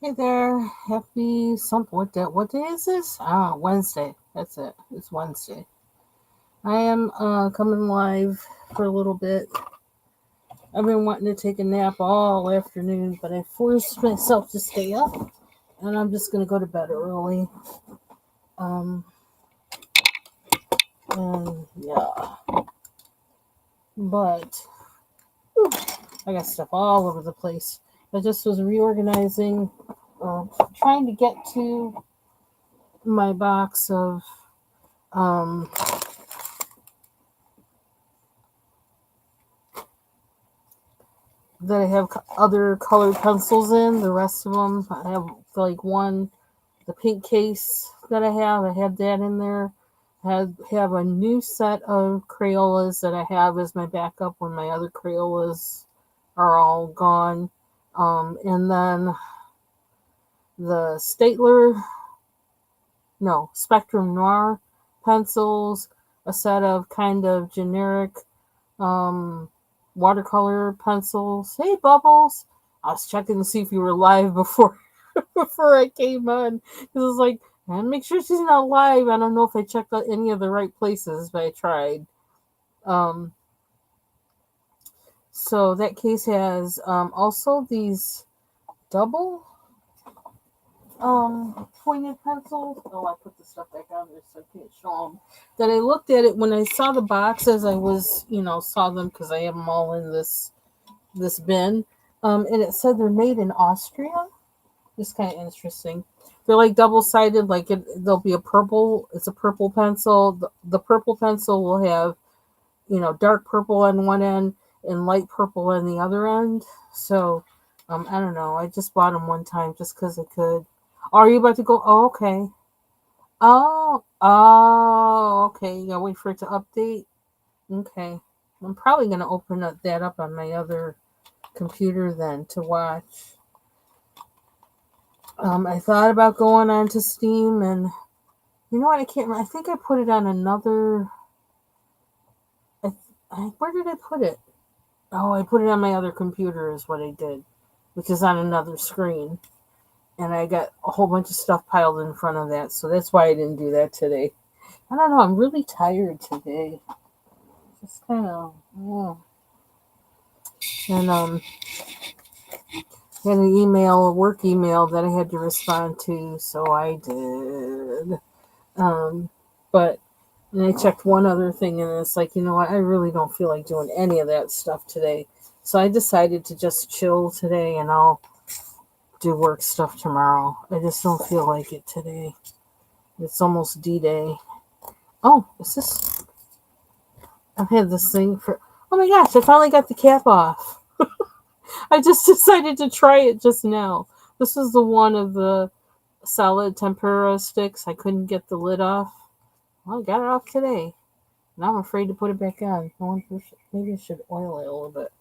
Hey there, happy something. What day is this? Wednesday. That's it. It's Wednesday. I am coming live for a little bit. I've been wanting to take a nap all afternoon, but I forced myself to stay up, and I'm just gonna go to bed early. Um, and yeah, but whew, I got stuff all over the place. I just was reorganizing, trying to get to my box of um that I have other colored pencils in. The rest of them, I have like one, the pink case that I had that in there. Have a new set of Crayolas that I have as my backup when my other Crayolas are all gone. And then the Spectrum Noir pencils, a set of kind of generic um, watercolor pencils. Hey, Bubbles! I was checking to see if you were live before before I came on. Because I was like, and make sure she's not live. I don't know if I checked out any of the right places, but I tried. Um, so that case has also these double pointed pencils. Oh, I put the stuff back on there so I can't show them. That I looked at it when I saw the box as I was, saw them because I have them all in this bin. And it said they're made in Austria. It's kind of interesting. They're like double sided. There'll be a purple. It's a purple pencil. The purple pencil will have dark purple on one end and light purple on the other end. So I don't know. I just bought them one time just because I could. Are you about to go? Oh, okay. Oh, okay. You gotta wait for it to update. Okay. I'm probably gonna open that up on my other computer then to watch. I thought about going onto Steam, and you know what? I can't remember. I think I put it on another. Where did I put it? Oh, I put it on my other computer, is what I did, which is on another screen. And I got a whole bunch of stuff piled in front of that, so that's why I didn't do that today. I don't know. I'm really tired today. Just kind of. Yeah. And had an email, a work email that I had to respond to, so I did. Um, but and I checked one other thing, and it's like, you know what? I really don't feel like doing any of that stuff today. So I decided to just chill today, and I'll do work stuff tomorrow. I just don't feel like it today. It's almost D-Day. Oh, is this? I've had this thing for. Oh my gosh! I finally got the cap off. I just decided to try it just now. This is the one of the solid tempura sticks. I couldn't get the lid off. Well, I got it off today. Now I'm afraid to put it back on. Maybe I should oil it a little bit.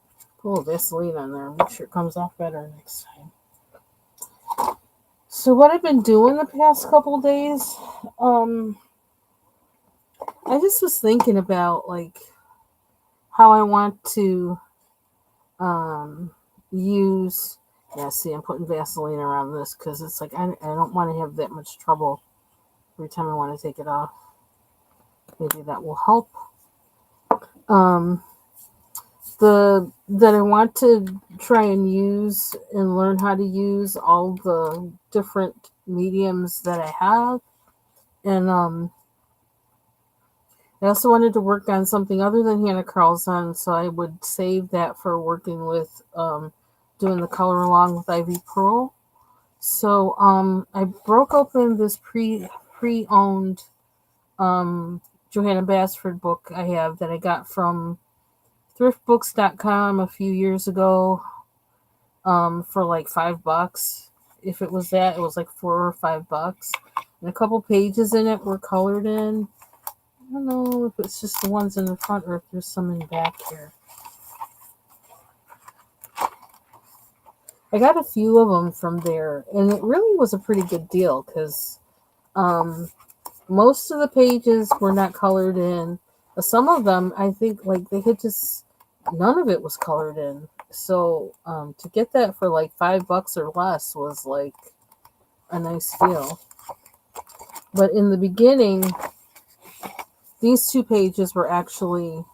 Put a little Vaseline on there. Make sure it comes off better next time. So what I've been doing the past couple days, I just was thinking about like how I want to use. Yeah, see, I'm putting Vaseline around this because it's like I don't want to have that much trouble every time I want to take it off. Maybe that will help. Um, that I want to try and use and learn how to use all the different mediums that I have, and I also wanted to work on something other than Hannah Carlson, so I would save that for working with doing the color along with Ivy Pearl. So I broke open this pre-owned Johanna Basford book I have that I got from thriftbooks.com a few years ago for like $5. If it was that, it was like $4 or $5. And a couple pages in it were colored in. I don't know if it's just the ones in the front or if there's some in the back here. I got a few of them from there, and it really was a pretty good deal because most of the pages were not colored in. Some of them, I think, like they had just none of it was colored in. So to get that for like $5 or less was like a nice deal. But in the beginning, these 2 pages were actually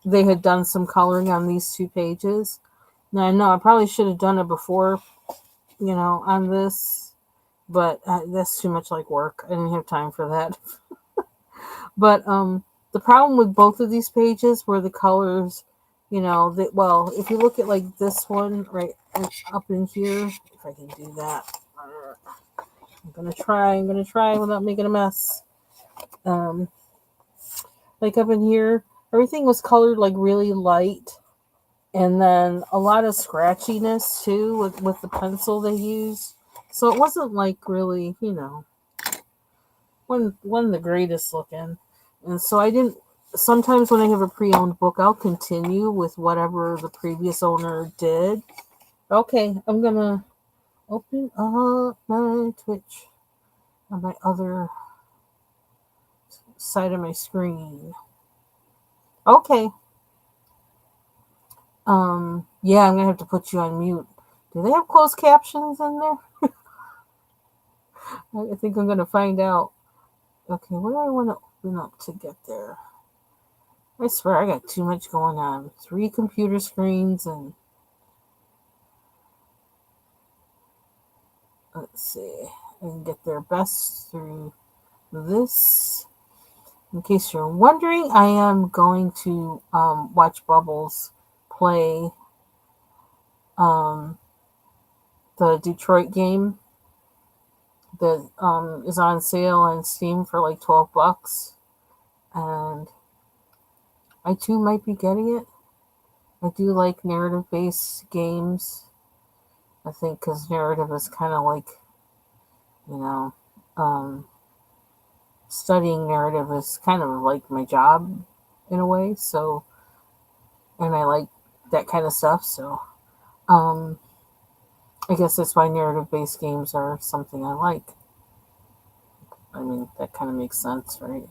they had done some coloring on these 2 pages. Now I know I probably should have done it before, on this, but that's too much like work. I didn't have time for that. But the problem with both of these pages were the colors. Well, if you look at like this one right up in here, if I can do that, I'm gonna try. I'm gonna try without making a mess. Um, like up in here, everything was colored like really light, and then a lot of scratchiness too with the pencil they used. So it wasn't like really, one of the greatest looking. And so I didn't. Sometimes when I have a pre-owned book, I'll continue with whatever the previous owner did. Okay, I'm gonna open up my Twitch on my other side of my screen. Okay. Yeah, I'm gonna have to put you on mute. Do they have closed captions in there? I think I'm gonna find out. Okay, what do I want to open up to get there? I swear I got too much going on. 3 computer screens and let's see. I can get there best through this. In case you're wondering, I am going to watch Bubbles play um, the Detroit game that is on sale on Steam for like $12, and I too might be getting it. I do like narrative-based games. I think because narrative is kind of like, you know, um, studying narrative is kind of like my job in a way. So, and I like that kind of stuff. So, um, I guess that's why narrative-based games are something I like. I mean, that kind of makes sense, right?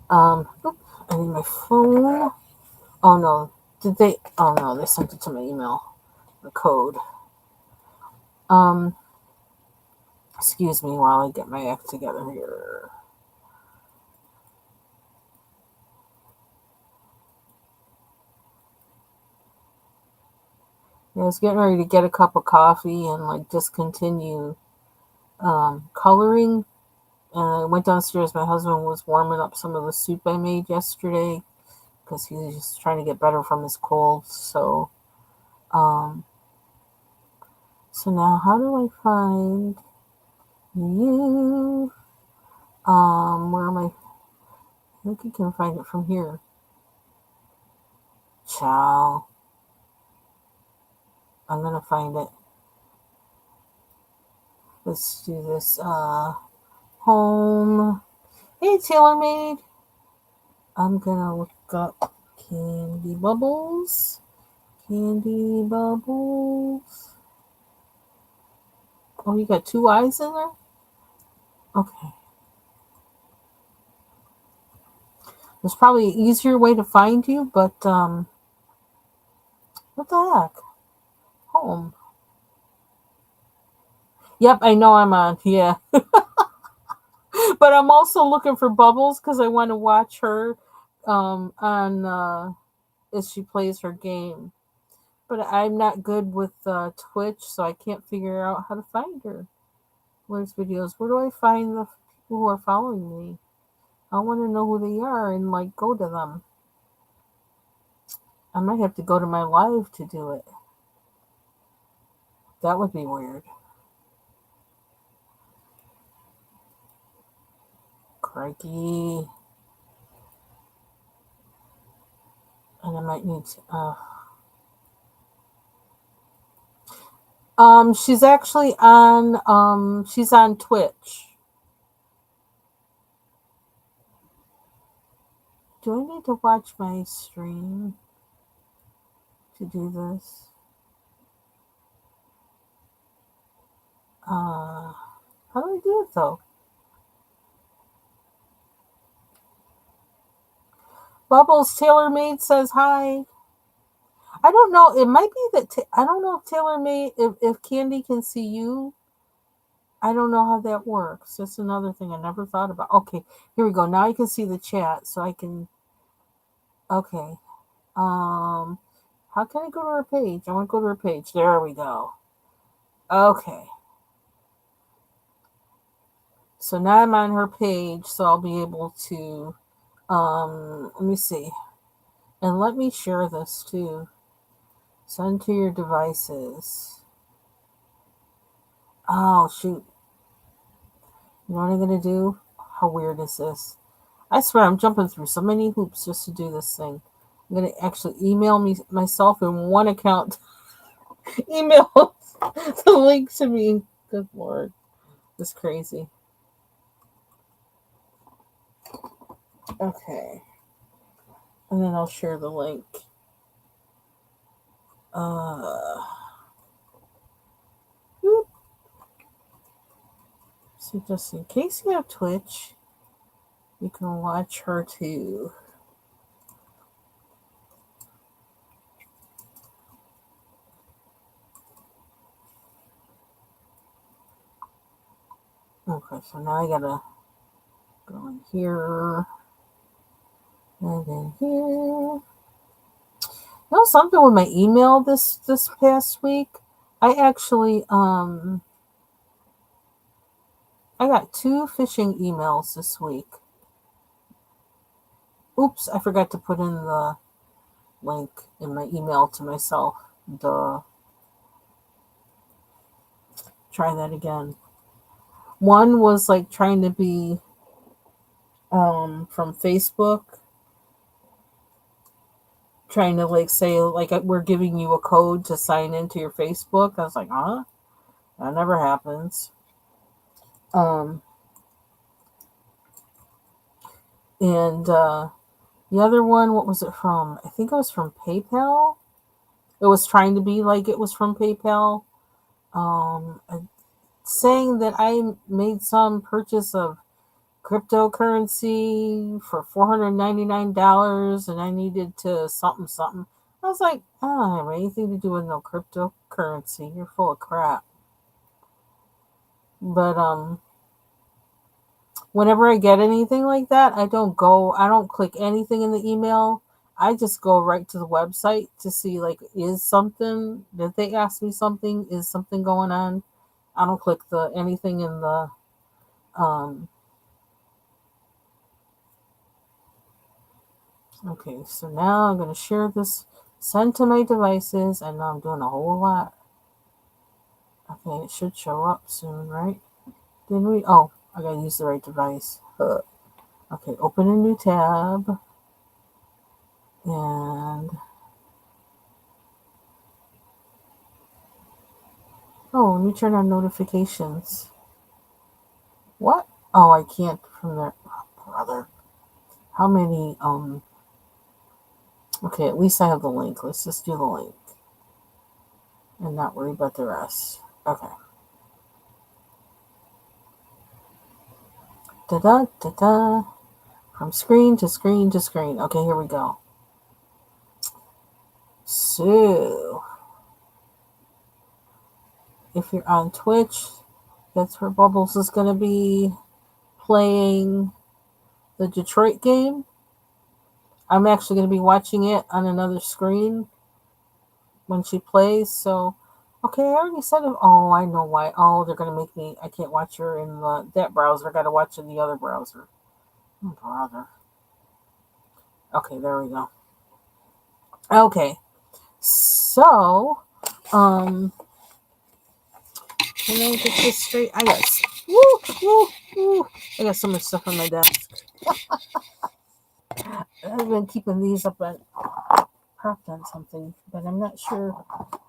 I need my phone. Oh no, did they? Oh no, they sent it to my email. The code. Um, excuse me while I get my act together here. Yeah, I was getting ready to get a cup of coffee and like just continue coloring. And I went downstairs. My husband was warming up some of the soup I made yesterday because he was just trying to get better from his cold. Um, so now how do I find you? Where am I? I think you can find it from here. Ciao. I'm gonna find it. Let's do this. Home. Hey, TaylorMade. I'm gonna look up Candy Bubbles. Candy Bubbles. Oh, you got 2 eyes in there? Okay. There's probably an easier way to find you, but what the heck? Home. Yep, I know I'm on. Yeah. But I'm also looking for Bubbles because I want to watch her on as she plays her game. But I'm not good with Twitch, so I can't figure out how to find her. Where's videos? Where do I find the people who are following me? I want to know who they are and like go to them. I might have to go to my live to do it. That would be weird. Crikey. And I might need to. She's actually on. She's on Twitch. Do I need to watch my stream to do this? How do I do it though? Bubbles TaylorMade says hi. I don't know. It might be that I don't know if Taylor May, if Candy can see you. I don't know how that works. That's another thing I never thought about. Okay, here we go. Now I can see the chat, so I can. Okay. How can I go to her page? I want to go to her page. There we go. Okay. So now I'm on her page, so I'll be able to. Let me see, and let me share this too. Send to your devices. Oh shoot! You know what I'm gonna do? How weird is this? I swear I'm jumping through so many hoops just to do this thing. I'm gonna actually email me myself in one account. Email the link to me. Good lord, it's crazy. Okay, and then I'll share the link. Uh, so just in case you have Twitch, you can watch her too. Okay, so now I gotta go in here and then here. You know something with my email this past week? I actually I got 2 phishing emails this week. Oops, I forgot to put in the link in my email to myself. Duh. Try that again. One was like trying to be from Facebook, trying to like say like we're giving you a code to sign into your Facebook. I was like, huh? That never happens. Um and the other one, what was it from? I think it was from PayPal. It was trying to be like it was from PayPal. Um Saying that I made some purchase of cryptocurrency for $499 and I needed to something something. I was like, I don't have anything to do with no cryptocurrency. You're full of crap. But whenever I get anything like that, I don't click anything in the email. I just go right to the website to see like is something, did they ask me something, is something going on. I don't click the anything in the um okay, so now I'm going to share this, send to my devices, and now I'm doing a whole lot. Okay, it should show up soon, right? Didn't we? Oh, I got to use the right device. Okay, open a new tab, and oh, let me turn on notifications. What? Oh, I can't from there. Oh, brother. How many, okay, at least I have the link. Let's just do the link and not worry about the rest. Okay. Da-da, da-da. From screen to screen to screen. Okay, here we go. So, if you're on Twitch, that's where Bubbles is going to be playing the Detroit game. I'm actually going to be watching it on another screen when she plays. So, okay, I already said it. Oh, I know why. Oh, they're going to make me. I can't watch her in that browser. I got to watch in the other browser. Oh, brother. Okay, there we go. Okay, so, can I get this straight? Woo, woo, woo. I got so much stuff on my desk. I've been keeping these up and propped on something, but I'm not sure.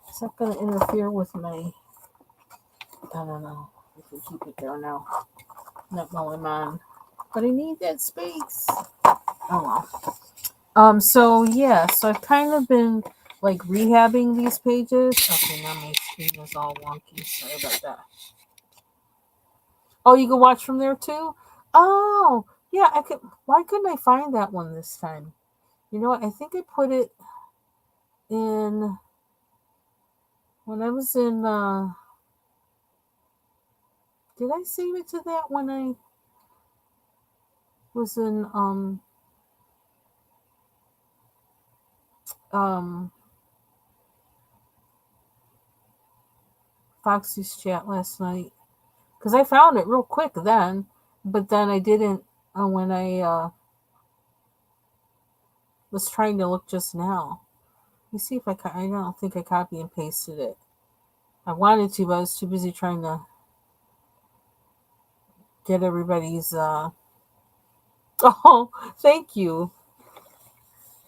Is that going to interfere with my? I don't know. I can keep it there now. Not while I'm on, but I need that space. Oh well. So yeah. So I've kind of been like rehabbing these pages. Okay, now my screen is all wonky. Sorry about that. Oh, you can watch from there too. Oh, yeah. I could. Why couldn't I find that one this time? You know what? I think I put it in when I was in. Did I save it to that when I was in um Foxy's chat last night? Because I found it real quick then, but then I didn't when I was trying to look just now. Let me see if I don't think I copy and pasted it. I wanted to, but I was too busy trying to get everybody's. Oh, thank you.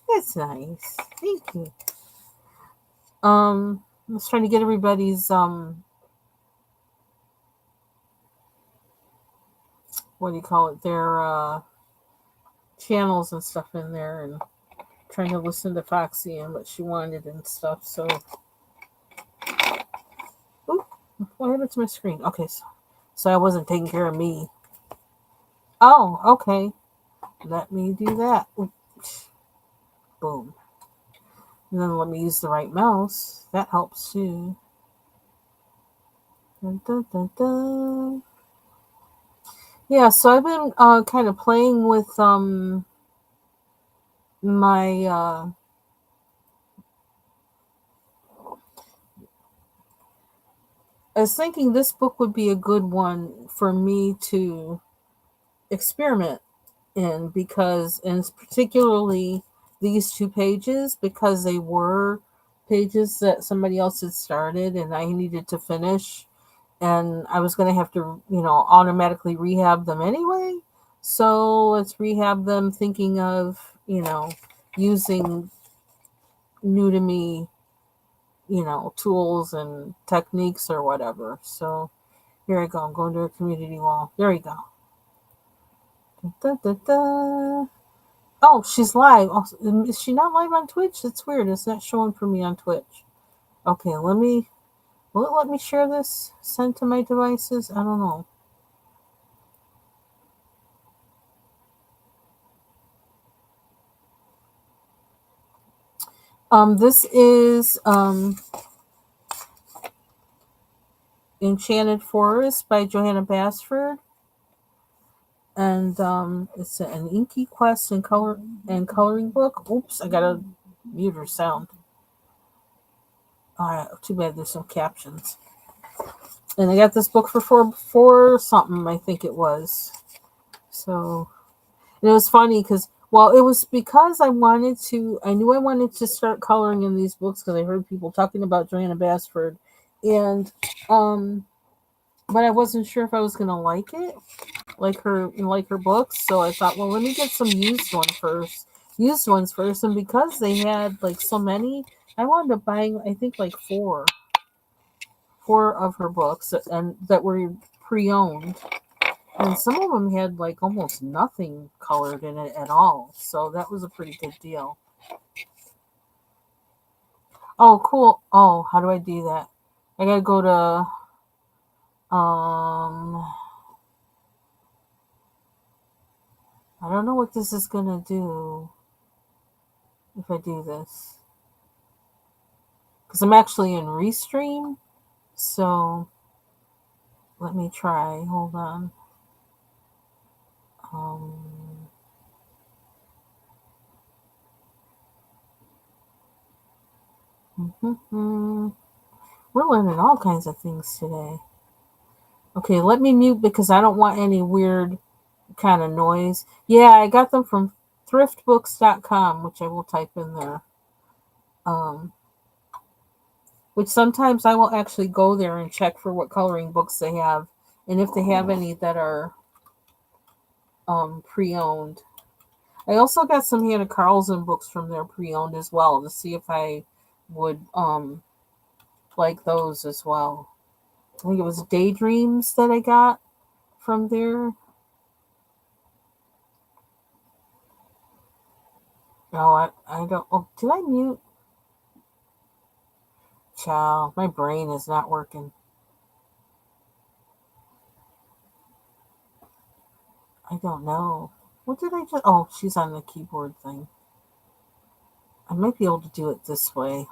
That's nice. Thank you. I was trying to get everybody's what do you call it? Their channels and stuff in there, and trying to listen to Foxy and what she wanted and stuff. So, ooh, what happened to my screen? Okay, so I wasn't taking care of me. Oh, okay. Let me do that. Oops. Boom. And then let me use the right mouse. That helps too. Dun, dun, dun, dun. Yeah, so I've been kind of playing with my I was thinking this book would be a good one for me to experiment in because, and particularly these two pages, because they were pages that somebody else had started and I needed to finish, and I was going to have to, automatically rehab them anyway. So let's rehab them thinking of, using new to me, tools and techniques or whatever. So here I go. I'm going to a community wall. There we go. Da, da, da. Oh, she's live. Oh, is she not live on Twitch? It's weird. It's not showing for me on Twitch. Okay, will it let me share this? Send to my devices? I don't know. This is Enchanted Forest by Johanna Basford. And it's an inky quest and coloring book. Oops, I gotta mute her sound. Too bad there's no captions. And I got this book for four something, I think it was. So, and it was funny because, well, it was because I knew I wanted to start coloring in these books because I heard people talking about Johanna Basford, and but I wasn't sure if I was gonna like it, like her books. So I thought, well, let me get some used ones first, and because they had like so many, I wound up buying I think like four of her books and that were pre-owned, and some of them had like almost nothing colored in it at all, so that was a pretty good deal. Oh, cool. Oh, how do I do that? I gotta go to I don't know what this is gonna do if I do this because I'm actually in Restream. So let me try. Hold on. Um, we're learning all kinds of things today. Okay, let me mute because I don't want any weird kind of noise. Yeah, I got them from thriftbooks.com, which I will type in there. Um, which sometimes I will actually go there and check for what coloring books they have and if they have any that are pre-owned. I also got some Hannah Carlson books from there pre-owned as well to see if I would like those as well. I think it was Daydreams that I got from there. No, I don't. Oh, did I mute? Child, my brain is not working. I don't know. What did I just? Oh, she's on the keyboard thing. I might be able to do it this way.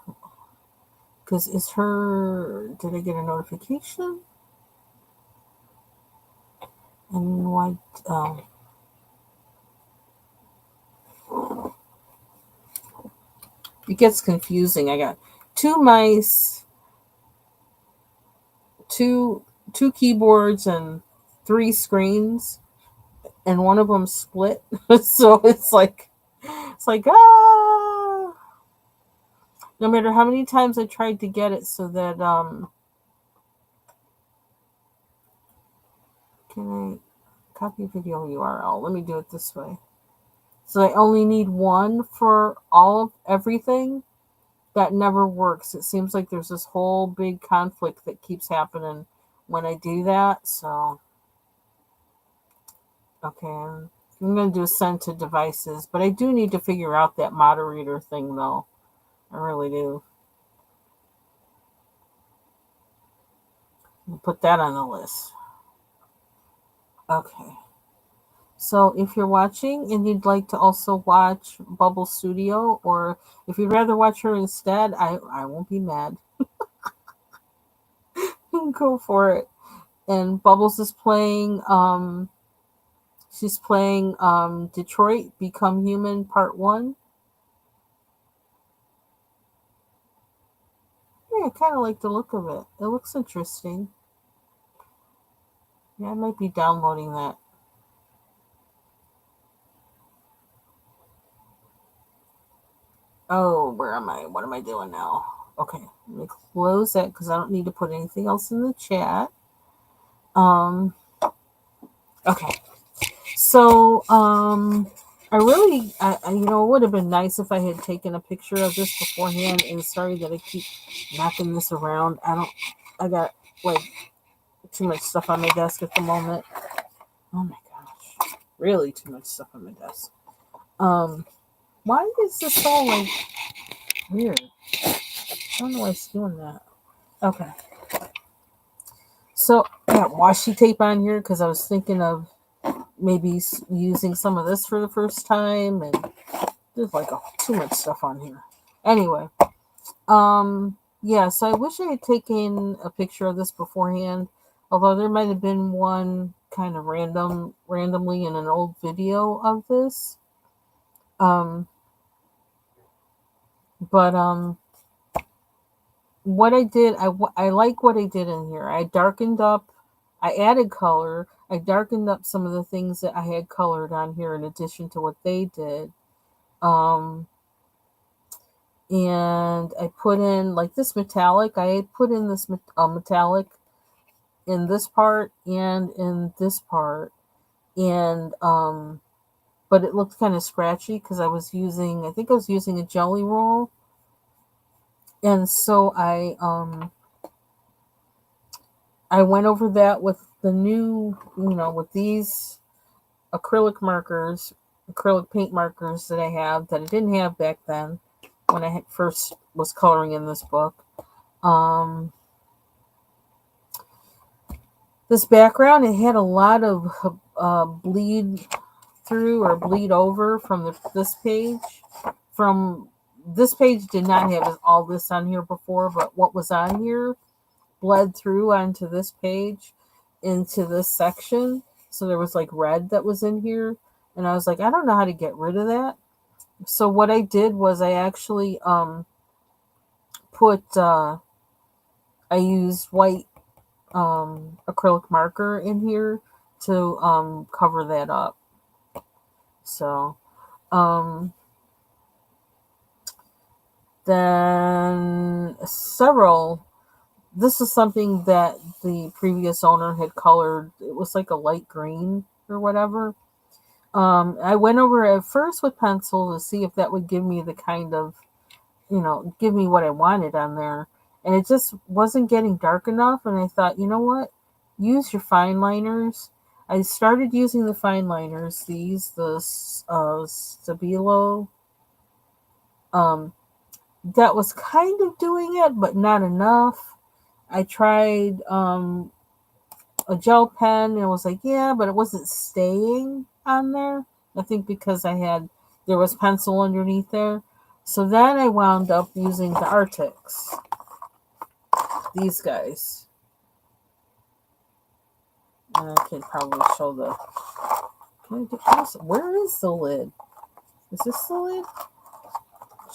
Because did I get a notification? And why, um, it gets confusing. I got two mice, two two keyboards, and three screens, and one of them split. So it's like no matter how many times I tried to get it so that can I copy video URL? Let me do it this way. So I only need one for all of everything. That never works. It seems like there's this whole big conflict that keeps happening when I do that. So okay, I'm gonna do send to devices, but I do need to figure out that moderator thing though. I really do. I'll put that on the list. Okay. So if you're watching and you'd like to also watch Bubble Studio, or if you'd rather watch her instead, I won't be mad. Go for it. And Bubbles is playing she's playing Detroit Become Human Part 1. Yeah, I kind of like the look of it. It looks interesting. Yeah, I might be downloading that. Oh, where am I? What am I doing now? Okay, let me close that because I don't need to put anything else in the chat. Um, okay. So, it would have been nice if I had taken a picture of this beforehand. And sorry that I keep knocking this around. I got like too much stuff on my desk at the moment. Oh my gosh, really too much stuff on my desk. Um, why is this all like weird? I don't know why it's doing that. Okay, so I got washi tape on here because I was thinking of maybe using some of this for the first time, and there's like too much stuff on here. Anyway, yeah. So I wish I had taken a picture of this beforehand. Although there might have been one kind of randomly in an old video of this. Um, but what I did, I like what I did in here. I darkened up, I added color, I darkened up some of the things that I had colored on here in addition to what they did. Um, and I put in like this metallic. I put in this metallic in this part and in this part, and but it looked kind of scratchy because I think I was using a jelly roll, and so I went over that with the new, with these acrylic paint markers that I have that I didn't have back then when I first was coloring in this book. Um, this background, it had a lot of bleed through or bleed over from this page. From this page did not have all this on here before, but what was on here bled through onto this page into this section. So there was like red that was in here. And I was like, I don't know how to get rid of that. So what I did was I actually put I used white acrylic marker in here to cover that up. So then this is something that the previous owner had colored. It was like a light green or whatever. I went over at first with pencil to see if that would give me the kind of, give me what I wanted on there. And it just wasn't getting dark enough. And I thought, you know what? Use your fine liners. I started using the fine liners, the Stabilo. That was kind of doing it, but not enough. I tried a gel pen and it was like, yeah, but it wasn't staying on there. I think because there was pencil underneath there. So then I wound up using the Arctics. These guys. And I can probably show the... Can I do this? Where is the lid? Is this the lid?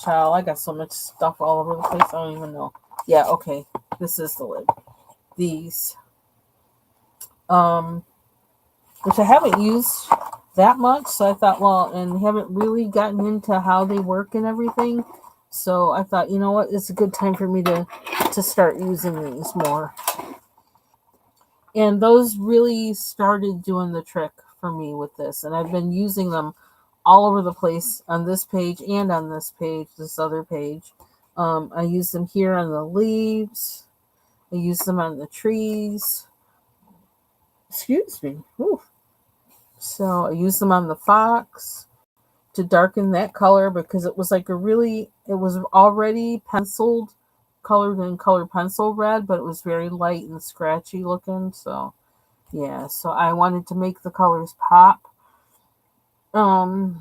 Child, I got so much stuff all over the place, I don't even know. Yeah, okay. This is the lid. These. Which I haven't used that much, so I thought, well, and haven't really gotten into how they work and everything. So I thought, you know what, it's a good time for me to start using these more. And those really started doing the trick for me with this. And I've been using them all over the place on this page and on this page, this other page. I use them here on the leaves. I use them on the trees. Excuse me. Ooh. So I use them on the fox to darken that color because it was like it was already penciled, colored in color pencil red, but it was very light and scratchy looking. So yeah, so I wanted to make the colors pop.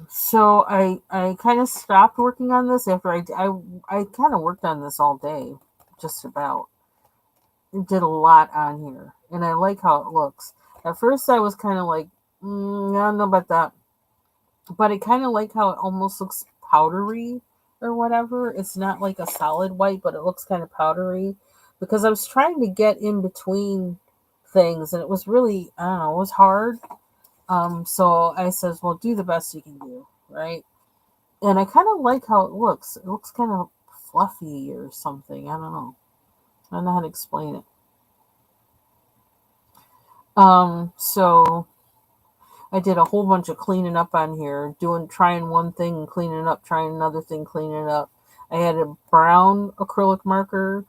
So I kind of stopped working on this after I kind of worked on this all day, just about. Did a lot on here, and I like how it looks. At first, I was kind of like, I don't know about that, but I kind of like how it almost looks powdery or whatever. It's not like a solid white, but it looks kind of powdery because I was trying to get in between things, and it was really, I don't know, it was hard. So I says, well, do the best you can do, right? And I kind of like how it looks. It looks kind of fluffy or something. I don't know. I don't know how to explain it. So I did a whole bunch of cleaning up on here, trying one thing and cleaning up, trying another thing, cleaning up. I had a brown acrylic marker.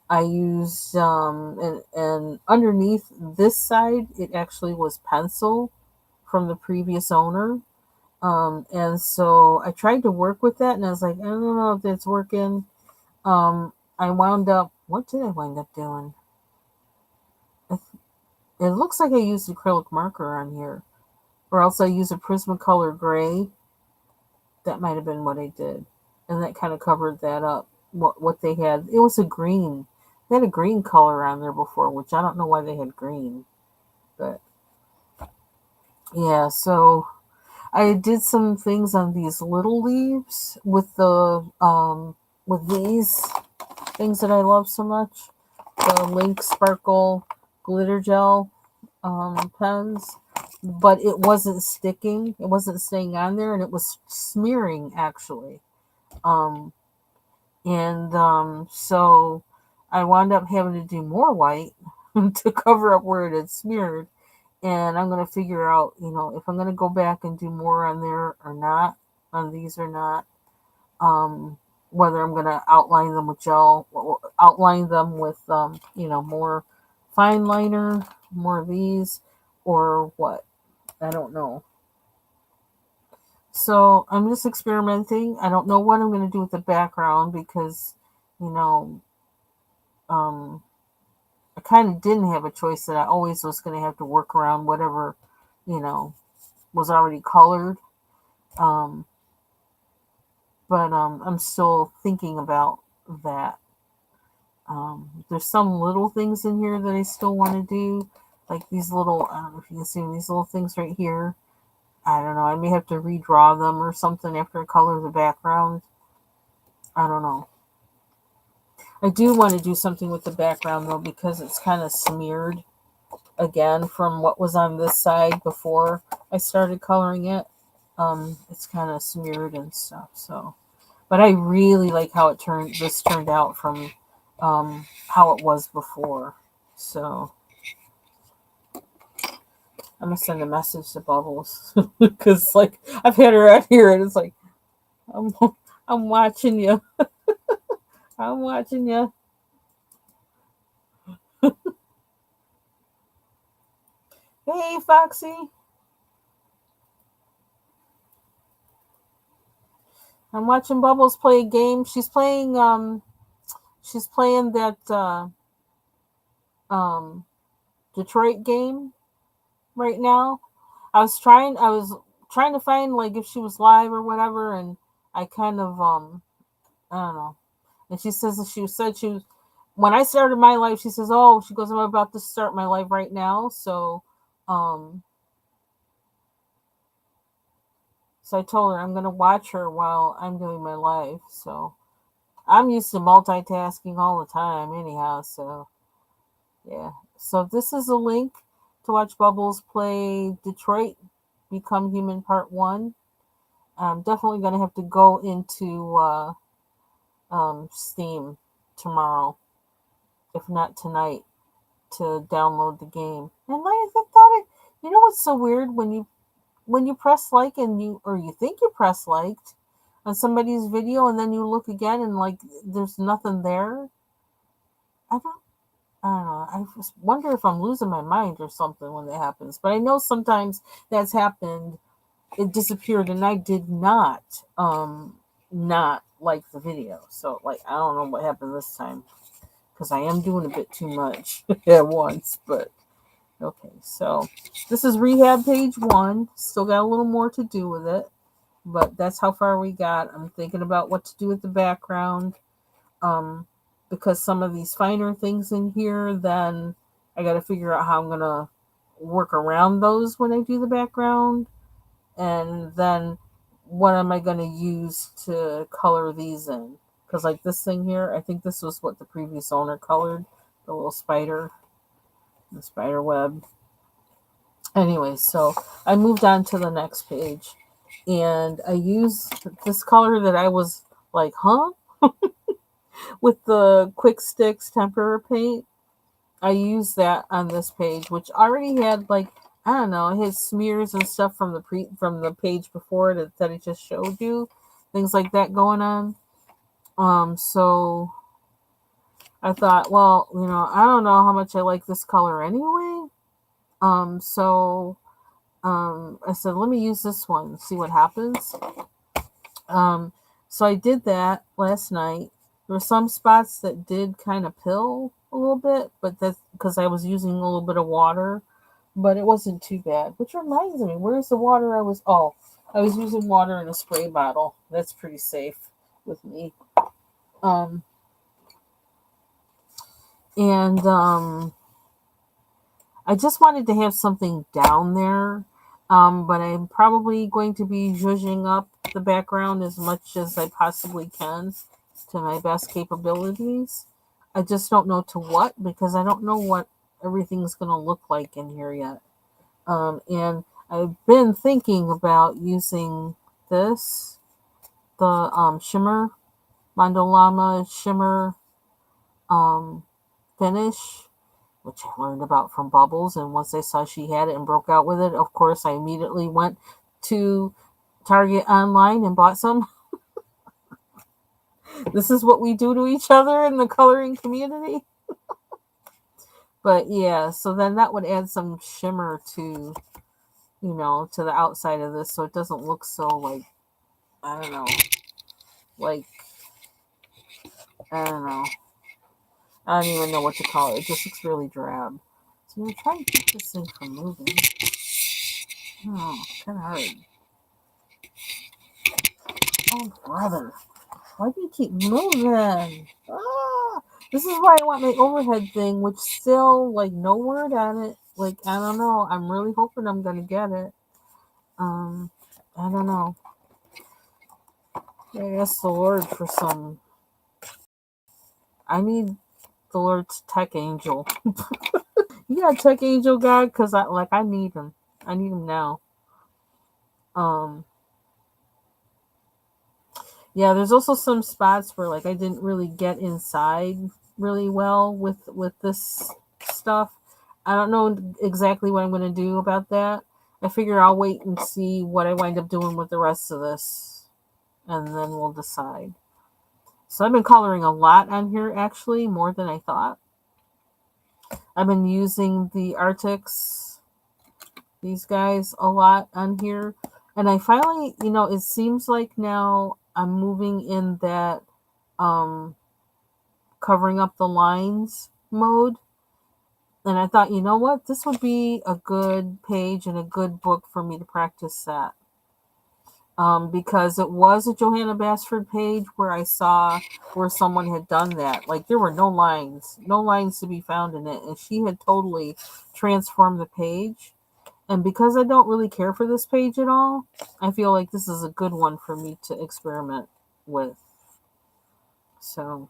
I used and underneath this side, it actually was pencil from the previous owner. And so I tried to work with that, and I was like, I don't know if that's working. I wound up. What did I wind up doing? It looks like I used acrylic marker on here, or else I used a Prismacolor gray. That might have been what I did, and that kind of covered that up. What they had, it was a green. They had a green color on there before, which I don't know why they had green, but yeah. So I did some things on these little leaves with with these things that I love so much. The Link Sparkle Glitter Gel pens, but it wasn't sticking. It wasn't staying on there, and it was smearing actually. Um, so I wound up having to do more white to cover up where it had smeared. And I'm gonna figure out, if I'm gonna go back and do more on there or not, on these or not. Whether I'm gonna outline them with gel, outline them with more fine liner, more of these, or what. I don't know. So I'm just experimenting. I don't know what I'm gonna do with the background because, you know, um, I kind of didn't have a choice that I always was gonna have to work around whatever, you know, was already colored. Um, but I'm still thinking about that. There's some little things in here that I still want to do, like these little, I don't know if you can see these little things right here. I don't know. I may have to redraw them or something after I color the background. I don't know. I do want to do something with the background though because it's kind of smeared again from what was on this side before I started coloring it. It's kind of smeared and stuff. So, but I really like how this turned out from how it was before. So I'm gonna send a message to Bubbles because like I've had her out here and it's like I'm I'm watching you. I'm watching you. Hey Foxy, I'm watching Bubbles play a game. She's playing that um Detroit game right now. I was trying to find like if she was live or whatever, and I kind of I don't know. And she says that she said she was, when I started my life, she says, "Oh, she goes, I'm about to start my life right now." Um, so I told her I'm gonna watch her while I'm doing my life. So I'm used to multitasking all the time, anyhow. So yeah. So this is a link to watch Bubbles play Detroit Become Human Part One. I'm definitely gonna have to go into Steam tomorrow, if not tonight, to download the game. And I thought it, you know what's so weird when you press like and you think you press liked on somebody's video and then you look again and like there's nothing there. I don't I don't know. I just wonder if I'm losing my mind or something when that happens. But I know sometimes that's happened. It disappeared and I did not like the video. So like I don't know what happened this time because I am doing a bit too much at once, but okay, so this is rehab page one. Still got a little more to do with it, but that's how far we got. I'm thinking about what to do with the background, um, because some of these finer things in here, then I got to figure out how I'm gonna work around those when I do the background, and then what am I gonna use to color these in? Because like this thing here, I think this was what the previous owner colored, the little spider, the spider web. Anyway, so I moved on to the next page and I used this color that I was like, huh? With the Quick Sticks tempera paint. I used that on this page, which already had like, I don't know, it had smears and stuff from the page before that I just showed you. Things like that going on. So I thought, well, I don't know how much I like this color anyway. So I said, let me use this one and see what happens. Um, so I did that last night. There were some spots that did kind of pill a little bit, but that's because I was using a little bit of water, but it wasn't too bad. Which reminds me, where's the water I was? Oh, I was using water in a spray bottle. That's pretty safe with me. Um, and I just wanted to have something down there, but I'm probably going to be zhuzhing up the background as much as I possibly can to my best capabilities. I just don't know to what because I don't know what everything's going to look like in here yet. And I've been thinking about using this, the shimmer, Mandolama shimmer um, finish, which I learned about from Bubbles. And once I saw she had it and broke out with it, of course, I immediately went to Target online and bought some. This is what we do to each other in the coloring community. But yeah, so then that would add some shimmer to the outside of this so it doesn't look so like, I don't know, like, I don't know. I don't even know what to call it. It just looks really drab. So I'm going to try and keep this thing from moving. Oh, kind of hard. Oh, brother. Why do you keep moving? Ah, this is why I want my overhead thing, which still, like, no word on it. Like, I don't know. I'm really hoping I'm going to get it. I don't know. I asked the Lord for some. I need the Lord's tech angel. You got a tech angel, God? Because I need him. I need him now. Um, Yeah, there's also some spots where like I didn't really get inside really well with this stuff. I don't know exactly what I'm going to do about that. I figure I'll wait and see what I wind up doing with the rest of this and then we'll decide. So I've been coloring a lot on here actually, more than I thought. I've been using the Arctics, these guys a lot on here. And I finally, it seems like now I'm moving in that um covering up the lines mode. And I thought, you know what? This would be a good page and a good book for me to practice that. because it was a Johanna Basford page where I saw where someone had done that. Like there were no lines to be found in it, and she had totally transformed the page. And because I don't really care for this page at all, I feel like this is a good one for me to experiment with. So,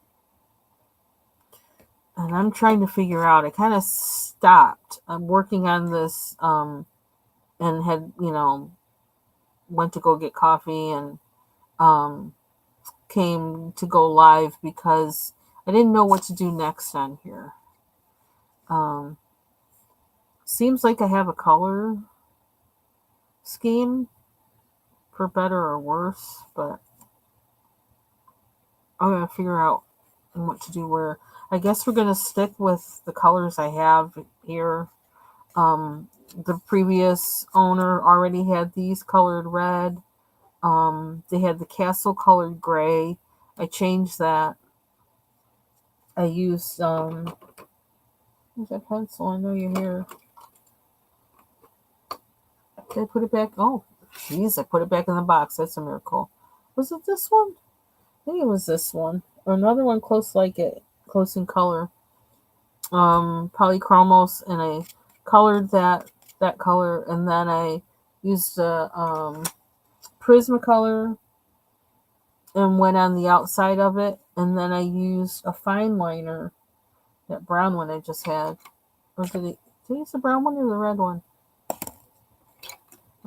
and I'm trying to figure out. I kind of stopped. I'm working on this, and had went to go get coffee and um, came to go live because I didn't know what to do next on here. Um, Seems like I have a color scheme for better or worse, but I'm gonna figure out what to do where. I guess we're gonna stick with the colors I have here. The previous owner already had these colored red. They had the castle colored gray. I changed that. I used where's that pencil? I know you're here. Did I put it back? Oh, jeez, I put it back in the box. That's a miracle. Was it this one? I think it was this one. Or another one close like it, close in color. Polychromos, and I colored that color, and then I used a Prismacolor and went on the outside of it, and then I used a fine liner, that brown one I just had. Or did I use the brown one or the red one?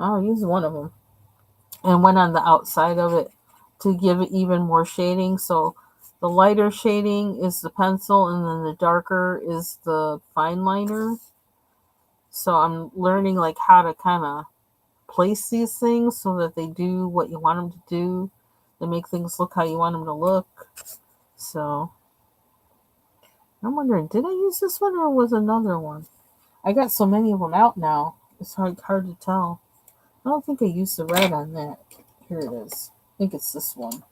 Oh, I used one of them. And went on the outside of it to give it even more shading. So the lighter shading is the pencil, and then the darker is the fine liner. So I'm learning like how to kind of place these things so that they do what you want them to do. They make things look how you want them to look. So I'm wondering, did I use this one or was another one? I got so many of them out now. It's hard to tell. I don't think I used the red on that. Here it is. I think it's this one.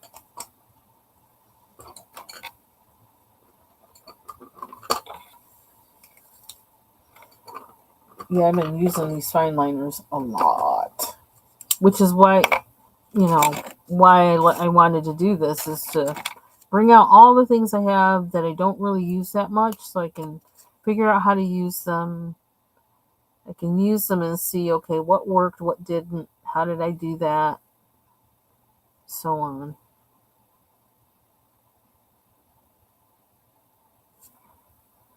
Yeah, I've been using these fine liners a lot, which is why, I wanted to do this is to bring out all the things I have that I don't really use that much, so I can figure out how to use them. I can use them and see, okay, what worked, what didn't, how did I do that, so on.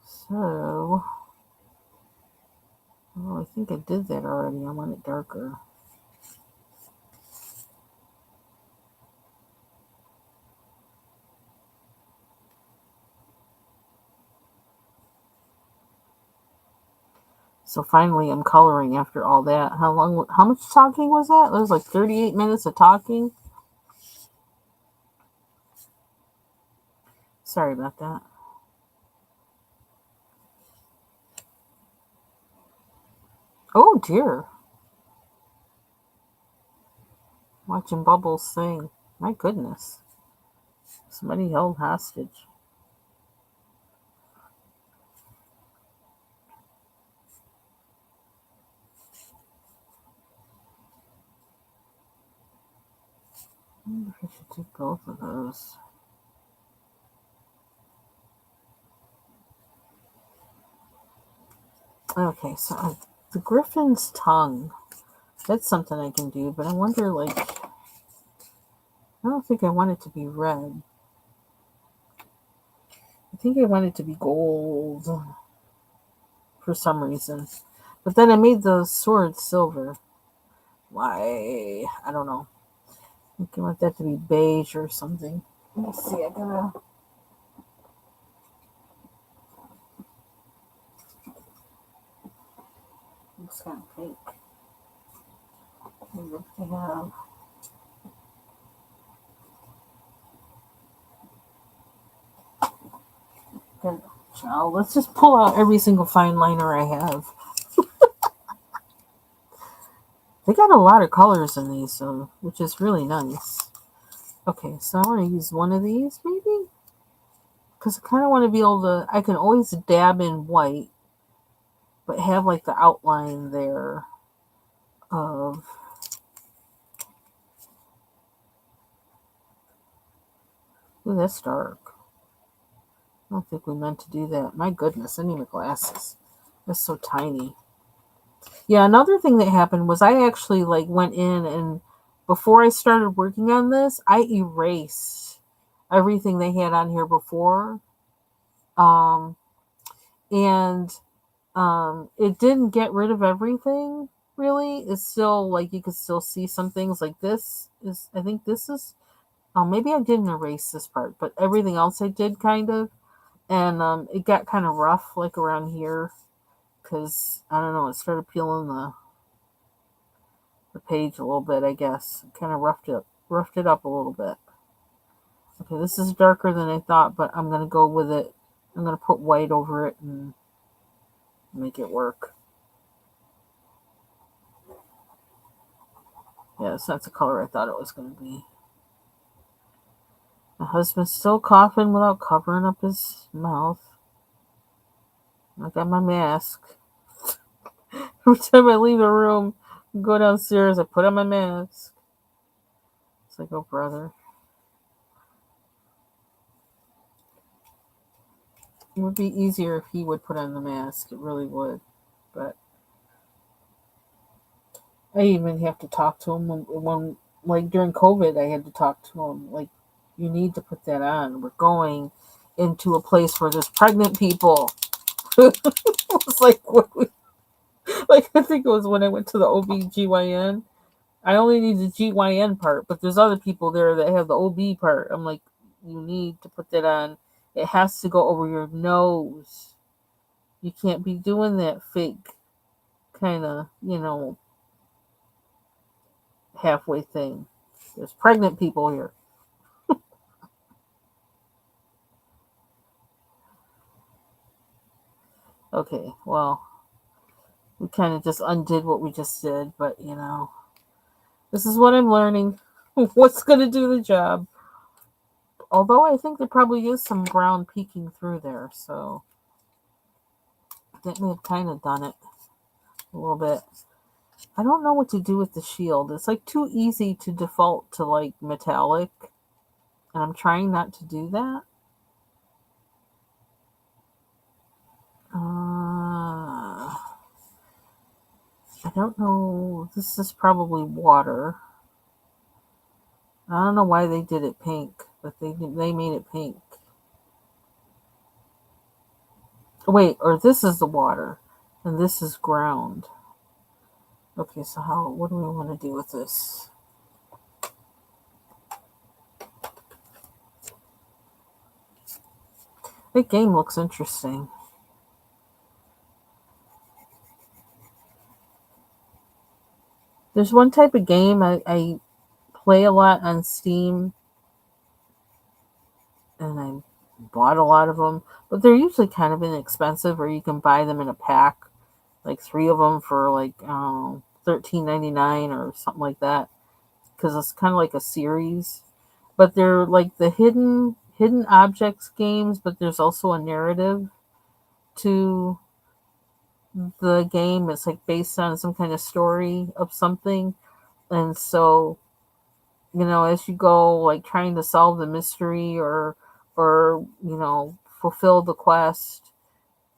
So, I think I did that already. I want it darker. So finally, I'm coloring after all that. How much talking was that? It was like 38 minutes of talking. Sorry about that. Oh dear. Watching Bubbles sing. My goodness. Somebody held hostage. I wonder if I should do both of those. Okay, so the griffin's tongue. That's something I can do, but I wonder, like, I don't think I want it to be red. I think I want it to be gold for some reason. But then I made the sword silver. Why? I don't know. I think I want that to be beige or something. Let me see. I gotta. Looks kind of pink. What do they have? Good. Child, let's just pull out every single fine liner I have. They got a lot of colors in these, so which is really nice. Okay, so I want to use one of these, maybe? Because I kind of want to be able to... I can always dab in white, but have, like, the outline there of Ooh, that's dark. I don't think we meant to do that. My goodness, I need my glasses. That's so tiny. Yeah, another thing that happened was I actually like went in and before I started working on this, I erased everything they had on here before. Um and it didn't get rid of everything really. It's still like you could still see some things like this is I think this is oh maybe I didn't erase this part, but everything else I did kind of. And it got kind of rough like around here because I don't know, it started peeling the page a little bit, I guess. Kind of roughed it up a little bit. Okay, this is darker than I thought, but I'm gonna go with it. I'm gonna put white over it and make it work. Yeah, it's not the color I thought it was gonna be. My husband's still coughing without covering up his mouth. I got my mask. Every time I leave the room, go downstairs, I put on my mask. It's like, oh brother. It would be easier if he would put on the mask. It really would. But I even have to talk to him when like during COVID, I had to talk to him. Like, you need to put that on. We're going into a place where there's pregnant people. It was like, like I think it was when I went to the OBGYN. I only need the GYN part, but there's other people there that have the OB part. I'm like, you need to put that on. It has to go over your nose. You can't be doing that fake kind of, halfway thing. There's pregnant people here. Okay, well, we kind of just undid what we just did, but this is what I'm learning. What's going to do the job? Although I think there probably is some brown peeking through there, so that may have kind of done it a little bit. I don't know what to do with the shield. It's like too easy to default to like metallic, and I'm trying not to do that. I don't know. This is probably water. I don't know why they did it pink, but they made it pink. Wait, or this is the water, and this is ground. Okay, so what do we want to do with this? The game looks interesting. There's one type of game I play a lot on Steam, and I bought a lot of them, but they're usually kind of inexpensive, or you can buy them in a pack, like three of them for like $13.99 or something like that, because it's kind of like a series. But they're like the hidden objects games, but there's also a narrative to the game. It's like based on some kind of story of something, and so as you go like trying to solve the mystery or fulfill the quest,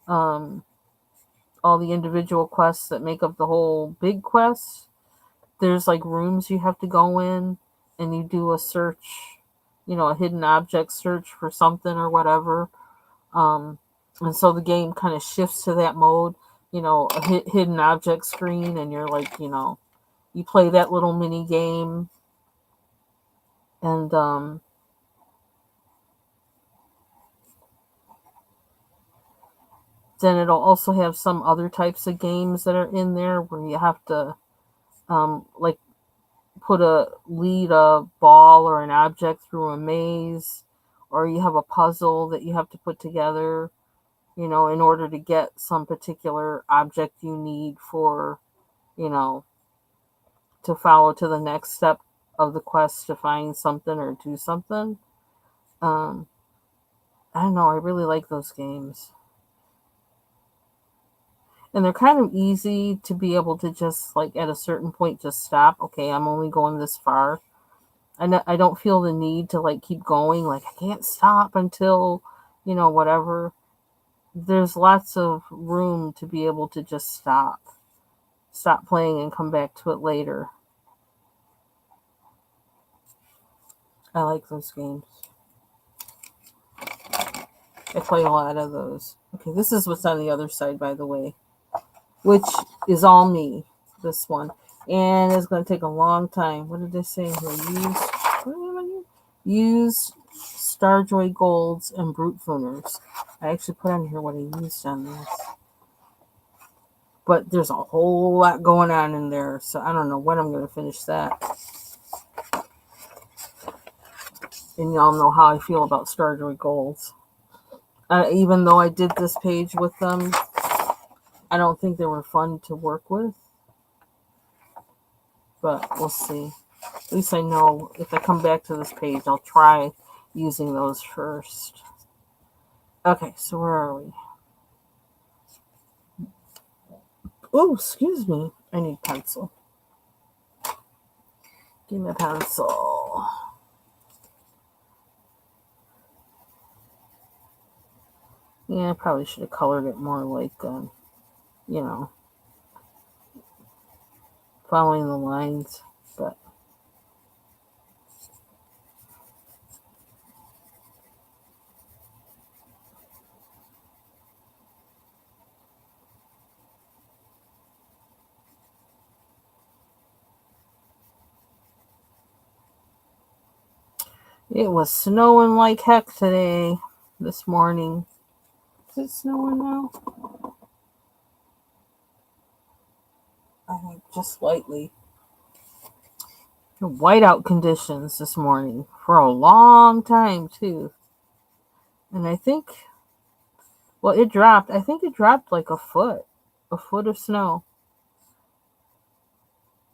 um all the individual quests that make up the whole big quest, there's like rooms you have to go in and you do a search, a hidden object search for something or whatever. And so the game kind of shifts to that mode, a hidden object screen, and you're like, you play that little mini game. And then it'll also have some other types of games that are in there where you have to like lead a ball or an object through a maze, or you have a puzzle that you have to put together, in order to get some particular object you need for, you know, to follow to the next step of the quest to find something or do something. Um, I don't know. I really like those games. And they're kind of easy to be able to just, like, at a certain point, just stop. Okay, I'm only going this far. I don't feel the need to like keep going. Like I can't stop until, whatever. There's lots of room to be able to just stop playing and come back to it later. I like those games. I play a lot of those. Okay, this is what's on the other side, by the way, which is all me, this one. And it's going to take a long time. What did they say here? Use Starjoy Golds and Brute Fooners. I actually put on here what I used on this. But there's a whole lot going on in there, so I don't know when I'm going to finish that. And y'all know how I feel about Starjoy Golds. Even though I did this page with them, I don't think they were fun to work with. But we'll see. At least I know if I come back to this page, I'll try using those first. Okay, so where are we? Oh, excuse me. I need pencil. Give me a pencil. Yeah, I probably should have colored it more like, following the lines, but it was snowing like heck today, this morning. Is it snowing now? I think just slightly. Whiteout conditions this morning for a long time, too. And I think, well, it dropped. I think it dropped like a foot of snow.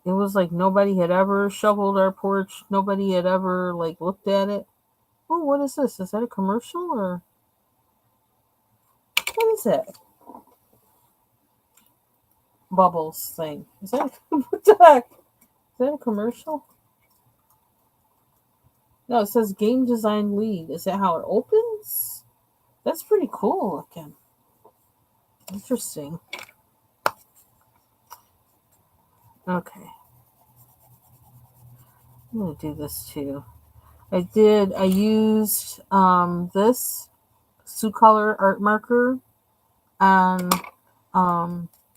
It was like nobody had ever shoveled our porch. Nobody had ever like looked at it. Oh, what is this? Is that a commercial or what is that? Bubbles thing. Is that what the heck? Is that a commercial? No, it says game design lead. Is that how it opens? That's pretty cool looking. Interesting. Okay. I'm gonna do this too. I used this Sioux Color art marker on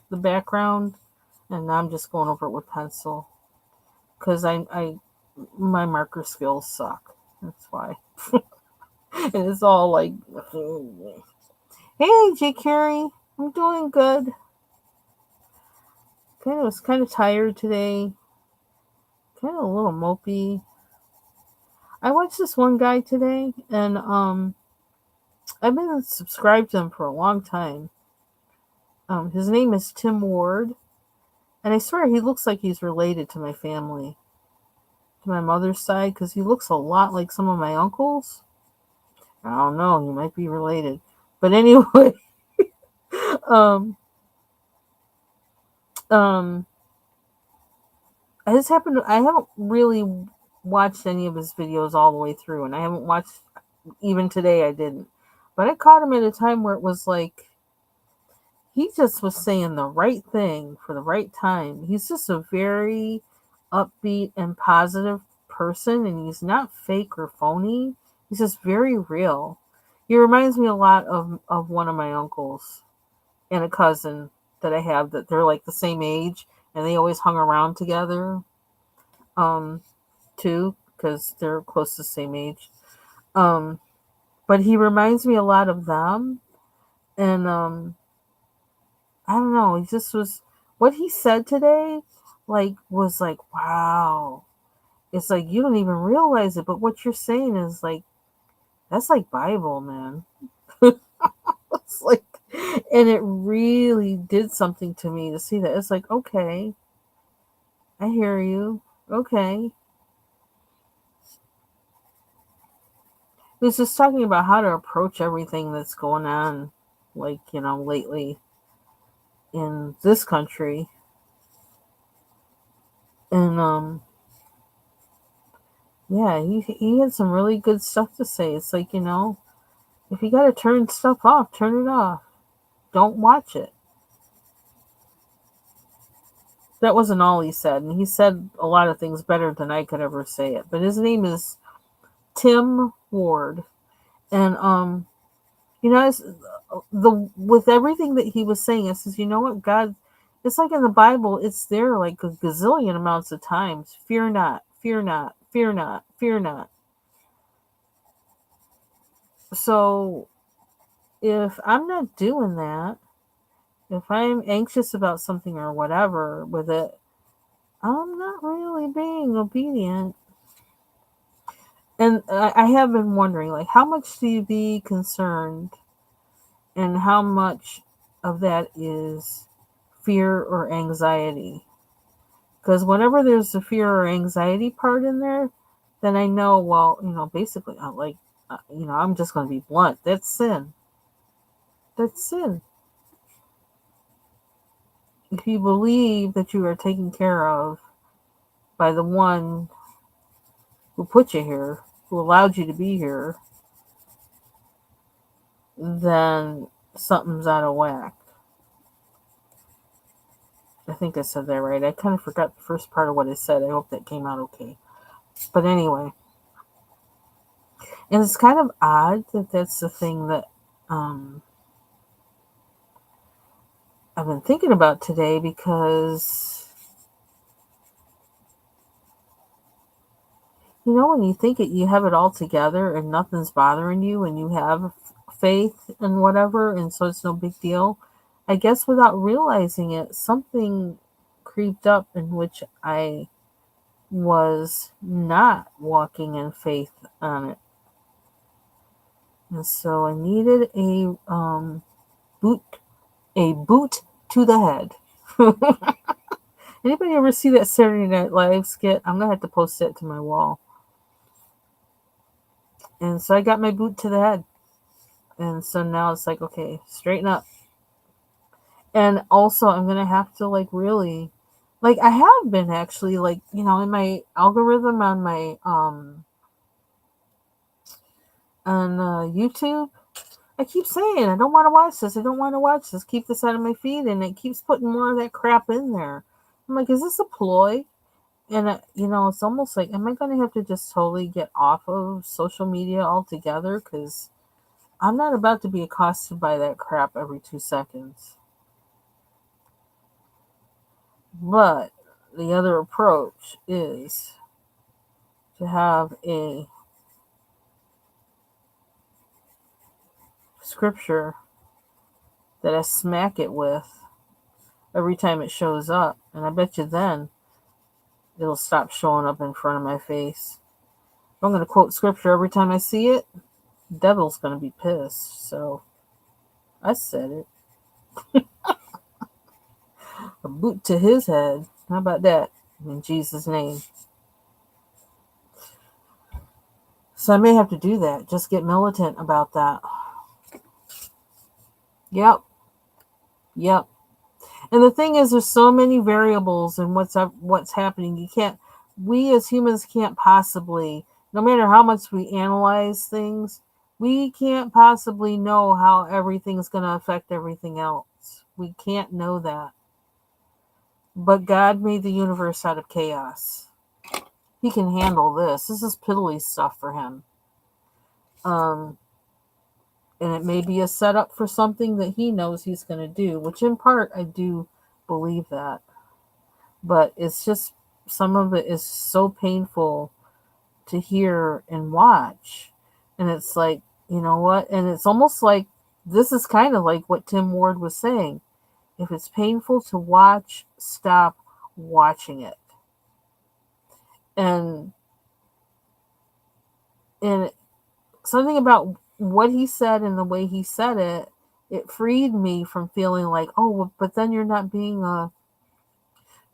the background, and now I'm just going over it with pencil because my marker skills suck. That's why. And it's all like, hey, J. Carey, I'm doing good. Was kind of tired today. Kind of a little mopey. I watched this one guy today, and I've been subscribed to him for a long time. His name is Tim Ward, and I swear he looks like he's related to my family, to my mother's side, because he looks a lot like some of my uncles. I don't know, he might be related, but anyway, um, I haven't really watched any of his videos all the way through, and I haven't watched even today. I didn't, but I caught him at a time where it was like he just was saying the right thing for the right time. He's just a very upbeat and positive person, and he's not fake or phony. He's just very real. He reminds me a lot of one of my uncles and a cousin that I have, that they're like the same age, and they always hung around together, too, because they're close to the same age. But he reminds me a lot of them, and I don't know. He just was, what he said today, was like, wow. It's like you don't even realize it, but what you're saying is like, that's like Bible, man. It's like, and it really did something to me to see that. It's like, okay, I hear you. Okay. He was just talking about how to approach everything that's going on, lately in this country. And Yeah, he had some really good stuff to say. It's like, if you got to turn stuff off, turn it off. Don't watch it. That wasn't all he said, and he said a lot of things better than I could ever say it. But his name is Tim Ward, and it's, the with everything that he was saying, it says, you know what, God, it's like in the Bible, it's there like a gazillion amounts of times. Fear not, fear not, fear not, fear not. So if I'm not doing that, if I'm anxious about something or whatever with it, I'm not really being obedient. And I have been wondering, like, how much do you be concerned, and how much of that is fear or anxiety? Because whenever there's the fear or anxiety part in there, then I know, well, basically, I'm just going to be blunt. That's sin. That's sin. If you believe that you are taken care of by the one who put you here, who allowed you to be here, then something's out of whack. I think I said that right. I kind of forgot the first part of what I said. I hope that came out okay. But anyway, and it's kind of odd that that's the thing that I've been thinking about today, because, when you think you have it all together and nothing's bothering you and you have faith and whatever, and so it's no big deal. I guess without realizing it, something creeped up in which I was not walking in faith on it. And so I needed boot a boot to the head. Anybody ever see that Saturday Night Live skit? I'm gonna have to post that to my wall. And so I got my boot to the head. And so now it's like, okay, straighten up. And also I'm gonna have to really, like, I have been actually, like, in my algorithm on my on YouTube, I keep saying, I don't want to watch this. I don't want to watch this. Keep this out of my feed. And it keeps putting more of that crap in there. I'm like, is this a ploy? And, it's almost like, am I going to have to just totally get off of social media altogether? Because I'm not about to be accosted by that crap every 2 seconds. But the other approach is to have a scripture that I smack it with every time it shows up. And I bet you then it'll stop showing up in front of my face. If I'm going to quote scripture every time I see it, the devil's going to be pissed. So I said it. A boot to his head. How about that? In Jesus' name. So I may have to do that. Just get militant about that. Yep. Yep. And the thing is, there's so many variables in what's happening. We as humans can't possibly, no matter how much we analyze things, we can't possibly know how everything's going to affect everything else. We can't know that. But God made the universe out of chaos. He can handle this. This is piddly stuff for him. And it may be a setup for something that he knows he's going to do, which in part I do believe that. But it's just, some of it is so painful to hear and watch. And it's like, you know what? And it's almost like, this is kind of like what Tim Ward was saying. If it's painful to watch, stop watching it. And something about what he said and the way he said it, it freed me from feeling like, oh, well, but then you're not being a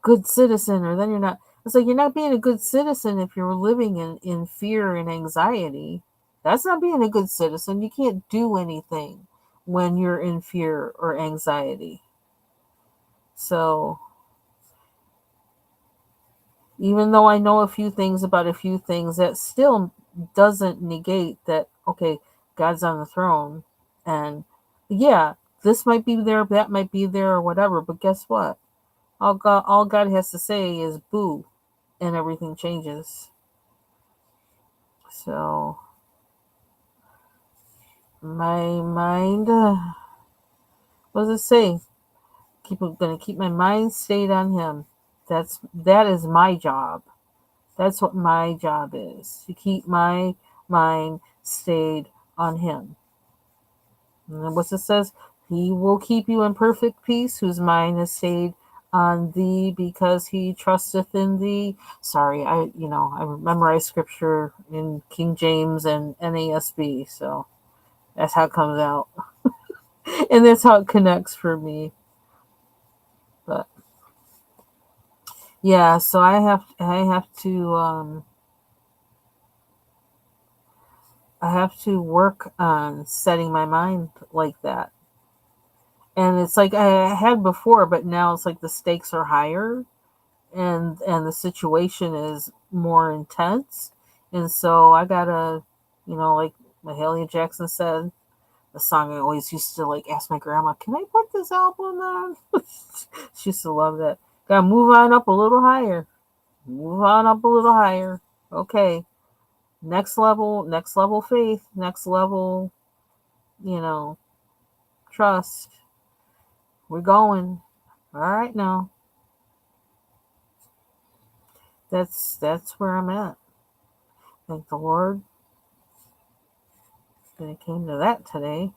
good citizen, or then you're not. It's like, you're not being a good citizen if you're living in fear and anxiety. That's not being a good citizen. You can't do anything when you're in fear or anxiety. So Even though I know a few things about a few things, that still doesn't negate that, okay, God's on the throne. And yeah, this might be there, that might be there, or whatever. But guess what? All God has to say is boo, and everything changes. So my mind, what does it say? Gonna keep my mind stayed on Him. That is my job. That's what my job is, to keep my mind stayed on Him. And then what it says, He will keep you in perfect peace, whose mind is stayed on thee, because he trusteth in thee. Sorry, I memorize scripture in King James and NASB, so that's how it comes out, and that's how it connects for me. But yeah, so I have to work on setting my mind like that. And it's like I had before, but now it's like the stakes are higher, and the situation is more intense. And so I gotta, like Mahalia Jackson said, the song I always used to like ask my grandma, "Can I put this album on?" She used to love that. Gotta move on up a little higher. Move on up a little higher. Okay. Next level faith, next level, you know, trust. We're going. All right now. That's where I'm at. Thank the Lord that it came to that today,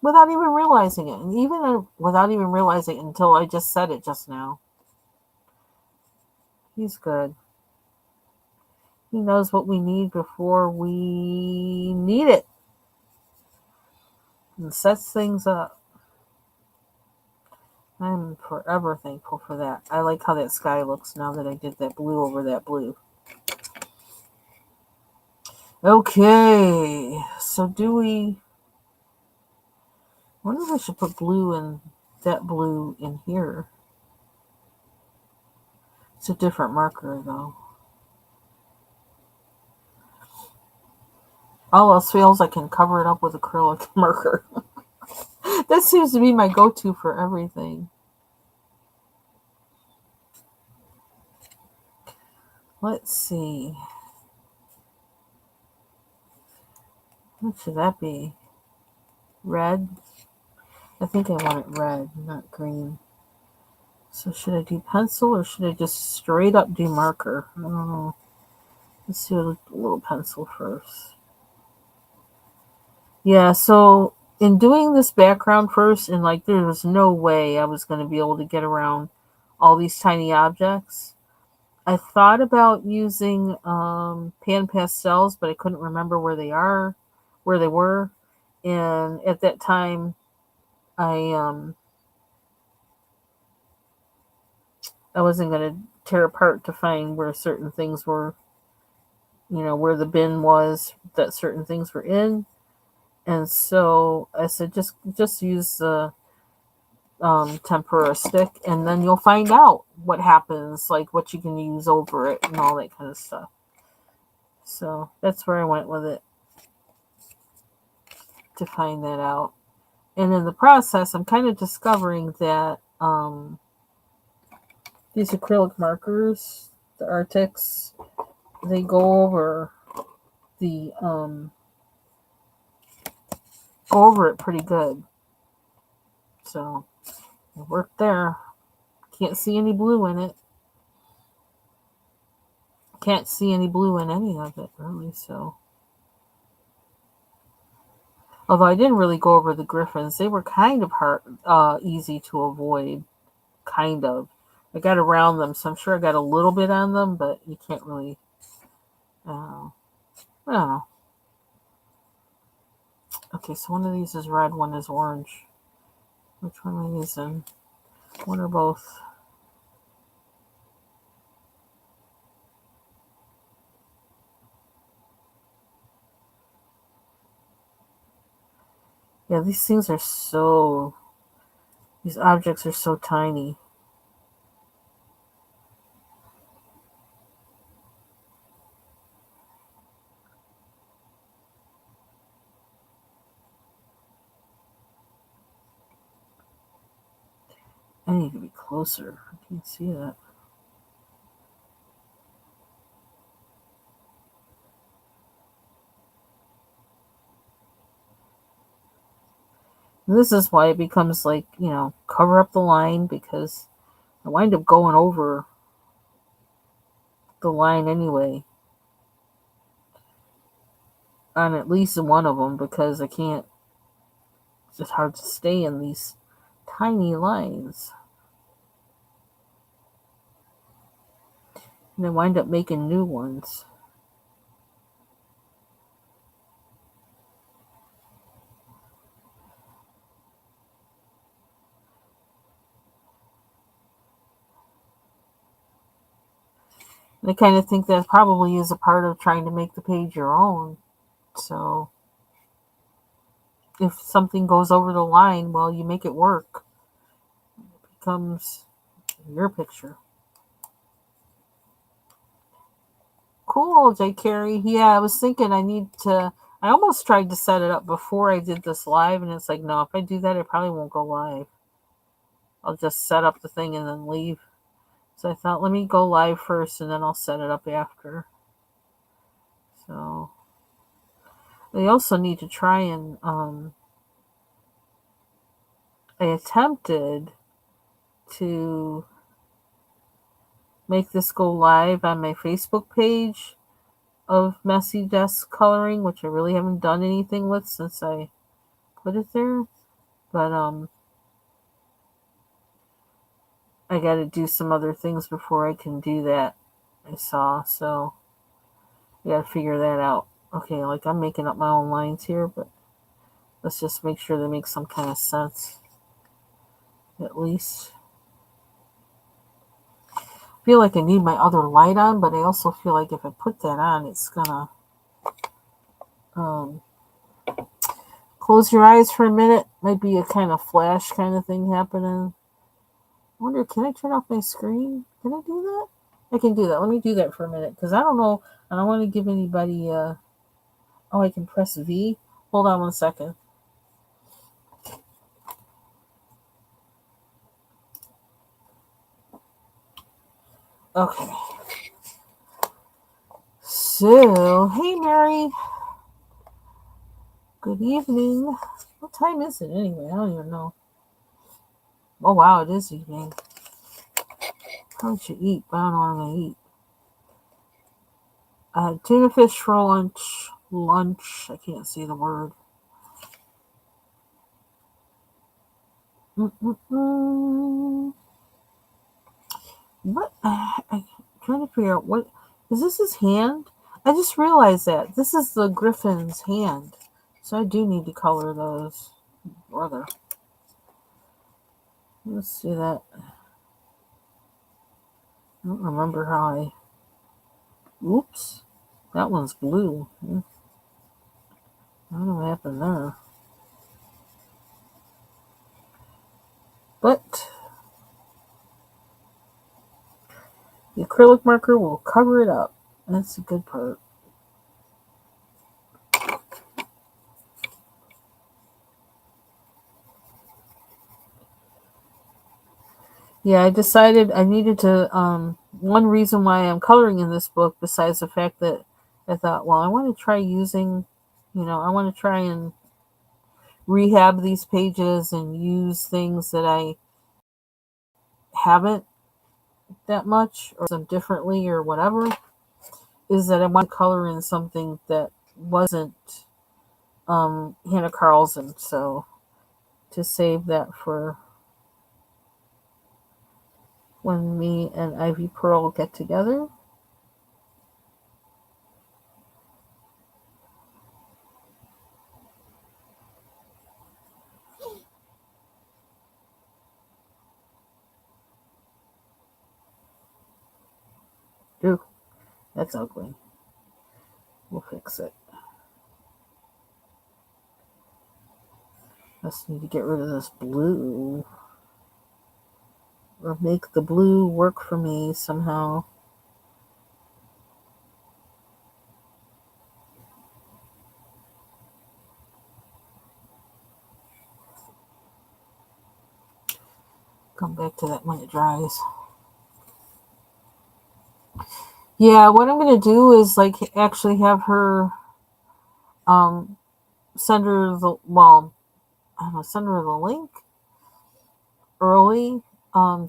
without even realizing it, and even without even realizing it until I just said it just now. He's good. He knows what we need before we need it, and sets things up. I'm forever thankful for that. I like how that sky looks now that I did that blue over that blue. Okay, so do we... I wonder if I should put blue and that blue in here. It's a different marker though. All else fails, I can cover it up with acrylic marker. That seems to be my go-to for everything. Let's see. What should that be? Red? I think I want it red, not green. So should I do pencil or should I just straight up do marker? I don't know. Let's do a little pencil first. Yeah, so in doing this background first, and like there was no way I was going to be able to get around all these tiny objects, I thought about using pan pastels, but I couldn't remember where they were. And at that time, I I wasn't going to tear apart to find where certain things were, where the bin was that certain things were in. And so I said, just use the tempera stick, and then you'll find out what happens, like what you can use over it and all that kind of stuff. So that's where I went with it, to find that out. And in the process, I'm kind of discovering that these acrylic markers, the Arctics, they the go over it pretty good. So it worked there. Can't see any blue in it. Can't see any blue in any of it, really. So, although I didn't really go over the griffins, they were kind of hard, easy to avoid. Kind of. I got around them, so I'm sure I got a little bit on them, but you can't really. I don't know. Okay, so one of these is red, one is orange. Which one am I using? One or both? Yeah, these things are so... These objects are so tiny. I need to be closer. I can't see that. And this is why it becomes like, cover up the line, because I wind up going over the line anyway on at least one of them, because I can't, it's just hard to stay in these tiny lines. And I wind up making new ones. And I kind of think that probably is a part of trying to make the page your own. So if something goes over the line, well, you make it work. It becomes your picture. Cool, J. Carey. Yeah, I was thinking I almost tried to set it up before I did this live, and it's like, no, if I do that, it probably won't go live. I'll just set up the thing and then leave. So I thought, let me go live first, and then I'll set it up after. So I also need to try and, I attempted to make this go live on my Facebook page of Messy Desk Coloring, which I really haven't done anything with since I put it there. But I got to do some other things before I can do that, I saw. So I got to figure that out. Okay, like I'm making up my own lines here, but let's just make sure they make some kind of sense, at least. I feel like I need my other light on, but I also feel like if I put that on, it's gonna close your eyes for a minute. Might be a kind of flash kind of thing happening. I wonder, can I turn off my screen? Can I do that? I can do that. Let me do that for a minute, because I don't know. I don't want to give anybody. Oh, I can press V. Hold on 1 second. Okay. So, hey, Mary. Good evening. What time is it anyway? I don't even know. Oh, wow, it is evening. How should you eat? But I don't know what I'm going to eat. I had tuna fish for lunch. I can't see the word. What? I'm trying to figure out what. Is this his hand? I just realized that. This is the griffin's hand. So I do need to color those. Brother. Let's see that. I don't remember how I. Oops. That one's blue. I don't know what happened there. But the acrylic marker will cover it up. That's the good part. Yeah, I decided I needed to. One reason why I'm coloring in this book, besides the fact that I thought, well, I want to try using, I want to try and rehab these pages and use things that I haven't that much or some differently or whatever, is that I want to color in something that wasn't Hannah Carlson. So to save that for when me and Ivy Pearl get together. Ooh, that's ugly. We'll fix it. Just need to get rid of this blue. Or make the blue work for me somehow. Come back to that when it dries. Yeah, what I'm gonna do is like actually have her um send her the I don't know, send her the link early,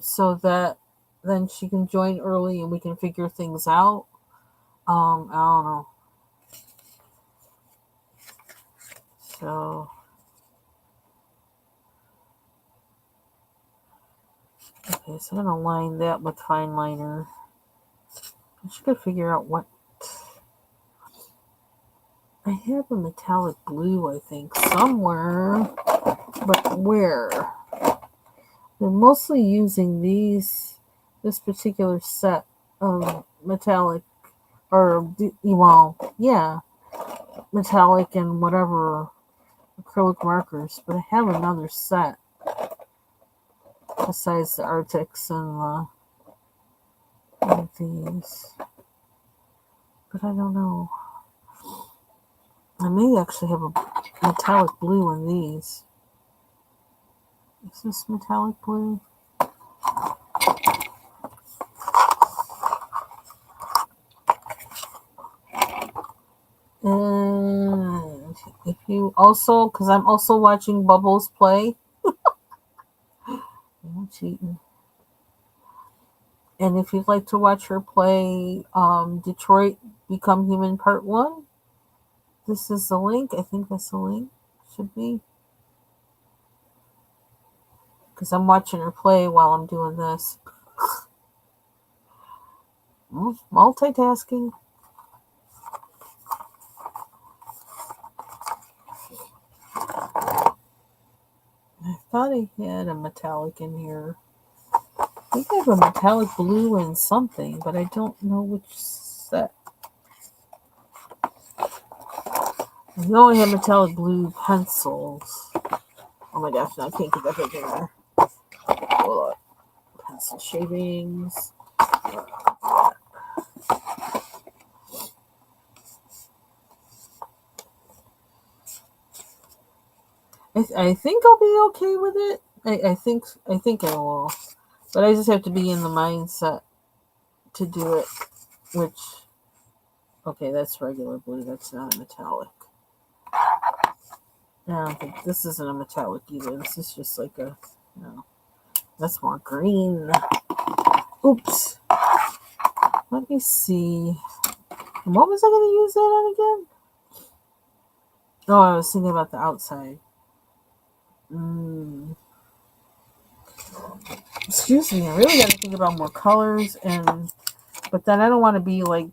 so that then she can join early and we can figure things out. I don't know. So okay, so I'm gonna line that with fine liner. I should figure out what I have a metallic blue, I think, somewhere, but where? They're mostly using this particular set of metallic, or yeah, metallic and whatever acrylic markers. But I have another set besides the Arctics and these, but I don't know. I may actually have a metallic blue in these. Is this metallic blue? And if you also, because I'm also watching Bubbles play. I'm cheating. And if you'd like to watch her play Detroit Become Human Part 1, this is the link. I think that's the link. Should be. Because I'm watching her play while I'm doing this. Multitasking. I thought I had a metallic in here. I think I have a metallic blue and something, but I don't know which set. I know I have metallic blue pencils. Oh my gosh, now I can't get that back in there. Hold on. Pencil shavings. I think I'll be okay with it. I think I will. But I just have to be in the mindset to do it. Which, okay, that's regular blue. That's not a metallic. I don't think this isn't a metallic either. This is just like a, no. That's more green. Oops. Let me see. What was I going to use that on again? Oh, I was thinking about the outside. Excuse me. I really got to think about more colors, but then I don't want to be like,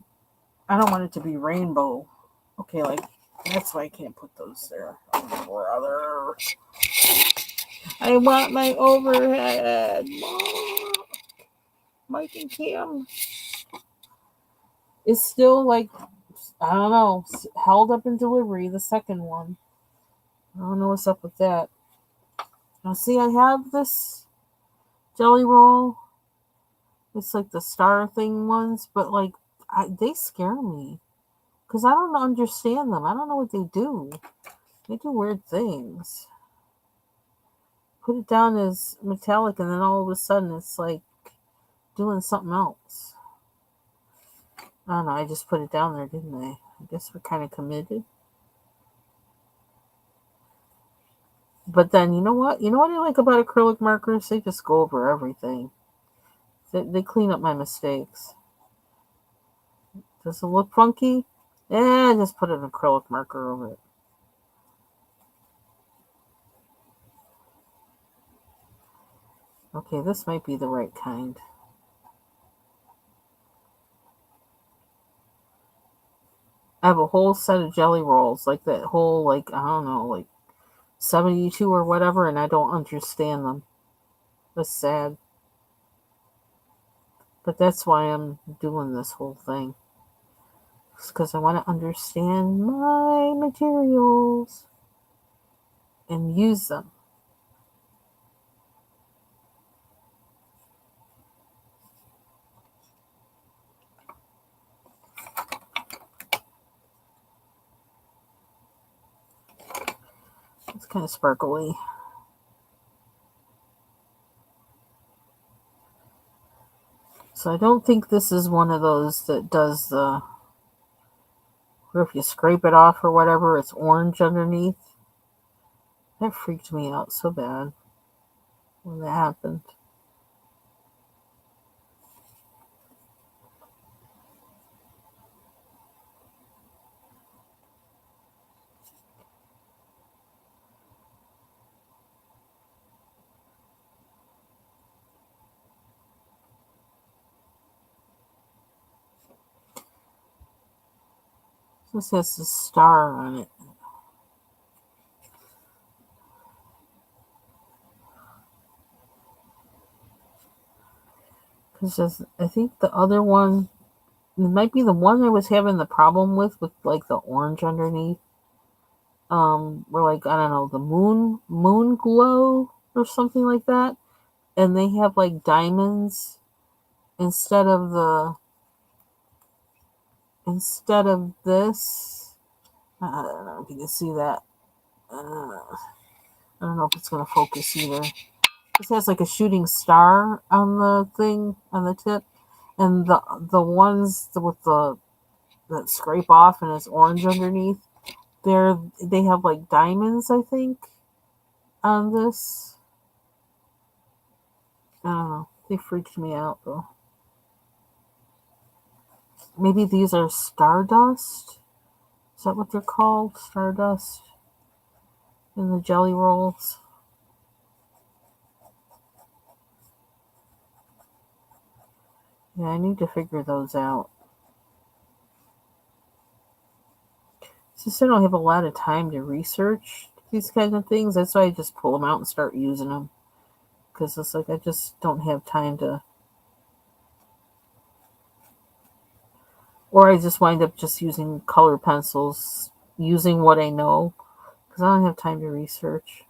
I don't want it to be rainbow. Okay, like that's why I can't put those there. Oh, brother. I want my overhead. Mike and Cam is still like, I don't know, held up in delivery, the second one. I don't know what's up with that. Now, see, I have this jelly roll. It's like the star thing ones, but like, they scare me. Because I don't understand them. I don't know what they do. They do weird things. Put it down as metallic, and then all of a sudden it's like doing something else. I don't know. I just put it down there, didn't I? I guess we're kind of committed. But then, you know what? You know what I like about acrylic markers? They just go over everything. They clean up my mistakes. Does it look funky? Just put an acrylic marker over it. Okay, this might be the right kind. I have a whole set of jelly rolls, like that whole, like, I don't know, like 72 or whatever, and I don't understand them. That's sad. But that's why I'm doing this whole thing. It's because I want to understand my materials and use them. It's kind of sparkly. So I don't think this is one of those that does the, or if you scrape it off or whatever, it's orange underneath. That freaked me out so bad when that happened. This has a star on it. Because I think the other one, it might be the one I was having the problem with like the orange underneath. Where like, I don't know, the moon glow or something like that. And they have like diamonds instead of this. I don't know if you can see that. I don't know if it's gonna focus either. This has like a shooting star on the thing on the tip, and the ones with the that scrape off and it's orange underneath. They have like diamonds, I think, on this. I don't know. They freaked me out though. Maybe these are stardust. Is that what they're called? Stardust in the jelly rolls. Yeah, I need to figure those out. Since I don't have a lot of time to research these kinds of things, that's why I just pull them out and start using them. Because it's like I just don't have time to. Or I just wind up just using color pencils, using what I know. Because I don't have time to research.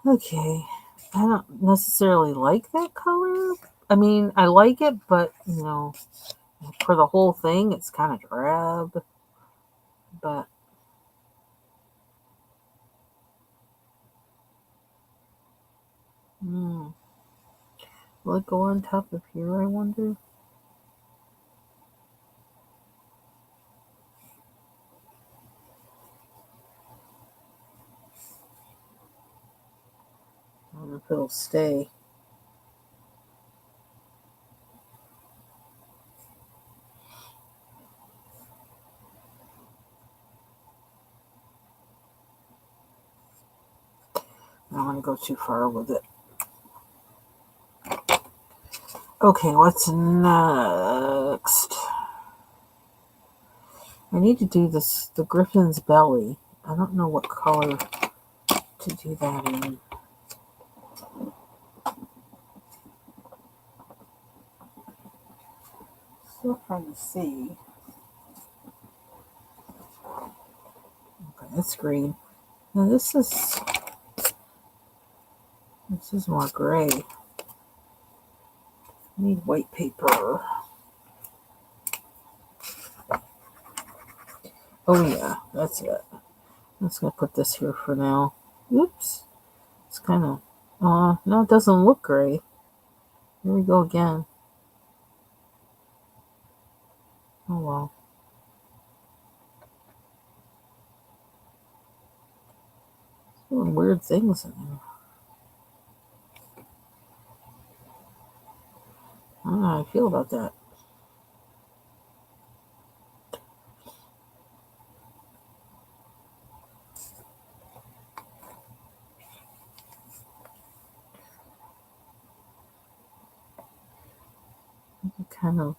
Okay. I don't necessarily like that color. I mean, I like it, but, for the whole thing, it's kind of drab. But, will it go on top of here, I wonder? I don't know if it'll stay. I don't want to go too far with it. Okay, what's next? I need to do the griffin's belly. I don't know what color to do that in. Still trying to see. Okay, that's green. Now this is more gray. I need white paper. Oh yeah, that's it. I'm just gonna put this here for now. Oops. It's kind of, no, it doesn't look gray. Here we go again. Oh well. Doing weird things in there. I don't know how I feel about that. Kind of.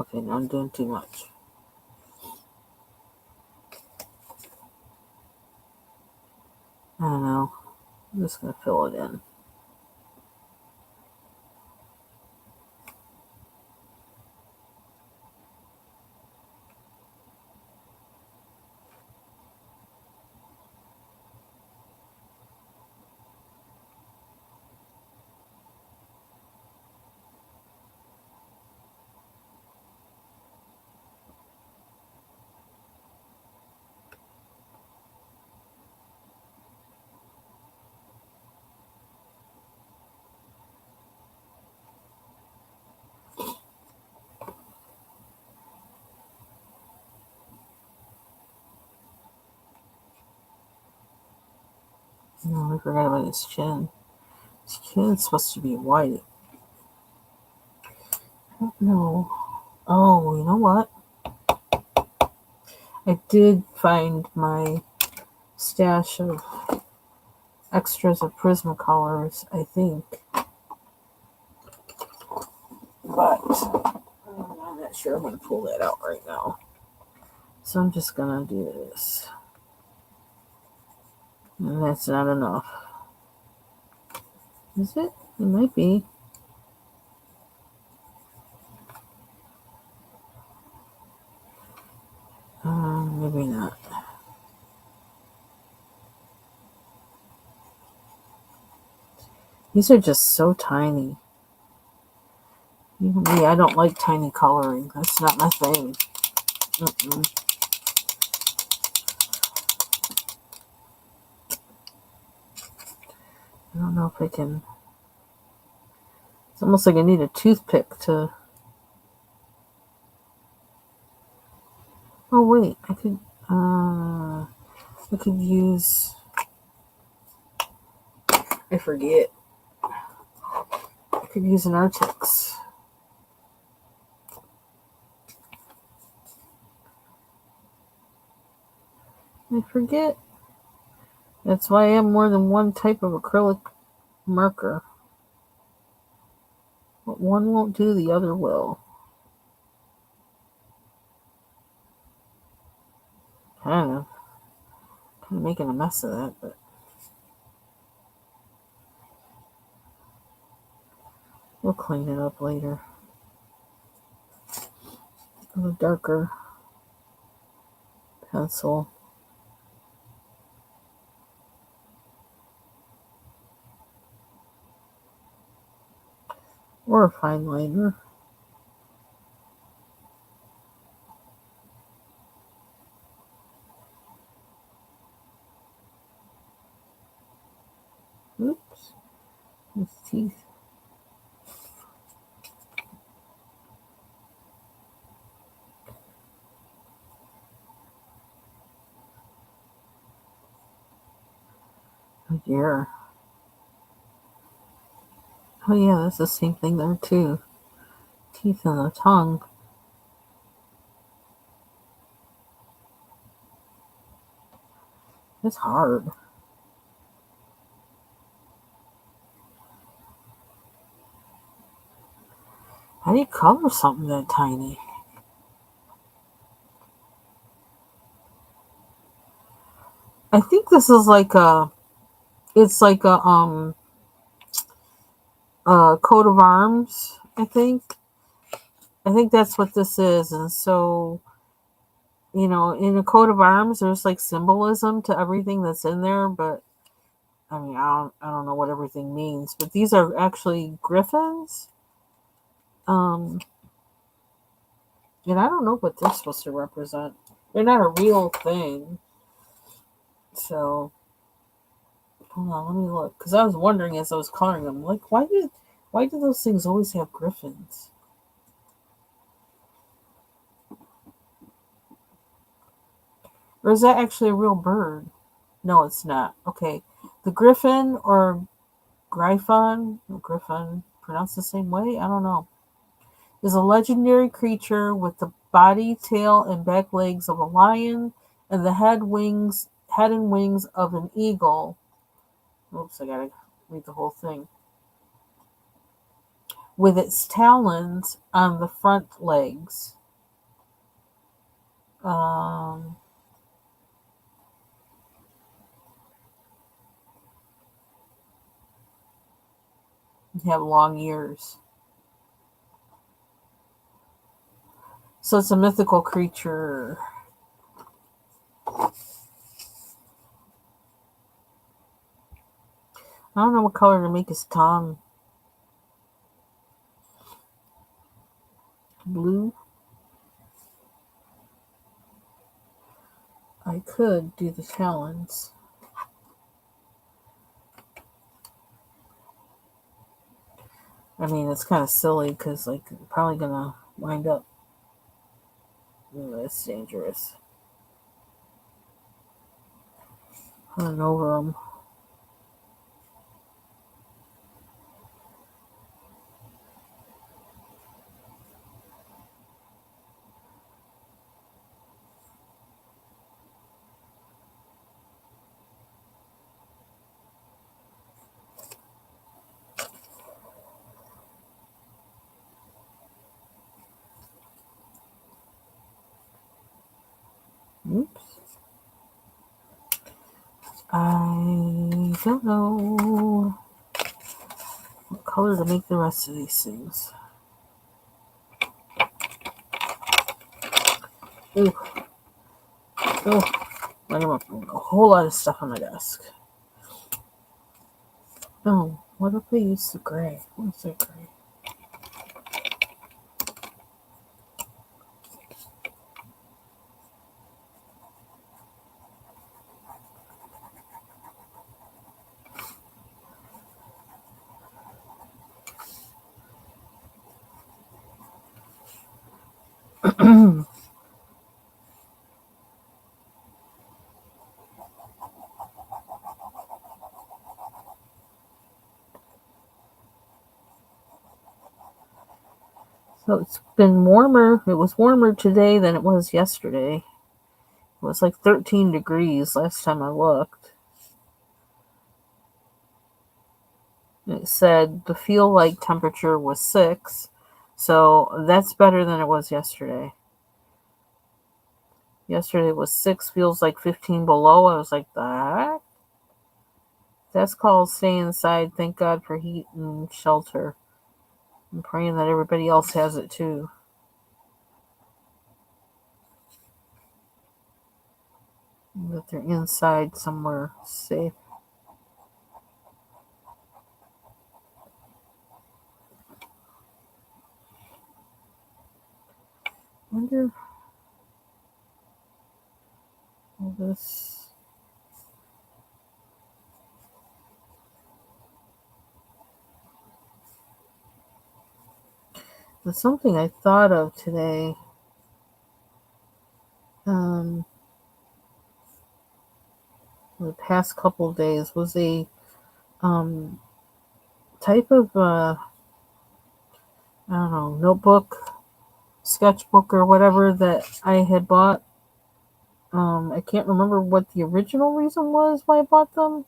Okay, now I'm doing too much. I don't know. I'm just going to fill it in. No, I forgot about his chin. His chin's supposed to be white. I don't know. Oh, you know what? I did find my stash of extras of Prismacolors, I think. But I'm not sure I'm going to pull that out right now. So I'm just going to do this. And that's not enough. Is it? It might be. Maybe not. These are just so tiny. Even me, I don't like tiny coloring. That's not my thing. Mm-mm. I don't know if I can. It's almost like I need a toothpick to. Oh wait, I could. I could use. I forget. I could use an Artix. I forget. That's why I have more than one type of acrylic marker. But one won't do, the other will. Kind of making a mess of that, but we'll clean it up later. A darker pencil. Or a fine liner. Oops. His teeth. Oh dear. Oh yeah, that's the same thing there too. Teeth and the tongue. It's hard. How do you color something that tiny? I think this is like a. It's like a coat of arms. I think. I think that's what this is, and so in a coat of arms, there's like symbolism to everything that's in there, but I mean, I don't know what everything means, but these are actually griffins. Um, and I don't know what they're supposed to represent. They're not a real thing. So, hold on, let me look. Because I was wondering as I was coloring them, like, why do those things always have griffins? Or is that actually a real bird? No, it's not. Okay. The griffin or griffon, pronounced the same way? I don't know. Is a legendary creature with the body, tail, and back legs of a lion and the head and wings of an eagle. Oops, I gotta read the whole thing. With its talons on the front legs. Um, you have long ears. So it's a mythical creature. I don't know what color to make his tongue. Blue? I could do the talons. I mean, it's kind of silly because, like, I'm probably gonna wind up. Ooh, that's dangerous. Running over them. Oops. I don't know what color to make the rest of these things. Ooh. Oh, I got a whole lot of stuff on my desk. Oh, what if I use the gray? What's that gray? So it's been warmer. It was warmer today than it was yesterday. It was like 13 degrees last time I looked. It said the feel like temperature was 6. So that's better than it was yesterday. Yesterday was 6, feels like 15 below. I was like, that? That's called stay inside. Thank God for heat and shelter. I'm praying that everybody else has it too. That they're inside somewhere safe. I wonder all this. There's something I thought of today. The past couple of days was a type of I don't know, notebook, sketchbook, or whatever that I had bought. I can't remember what the original reason was why I bought them.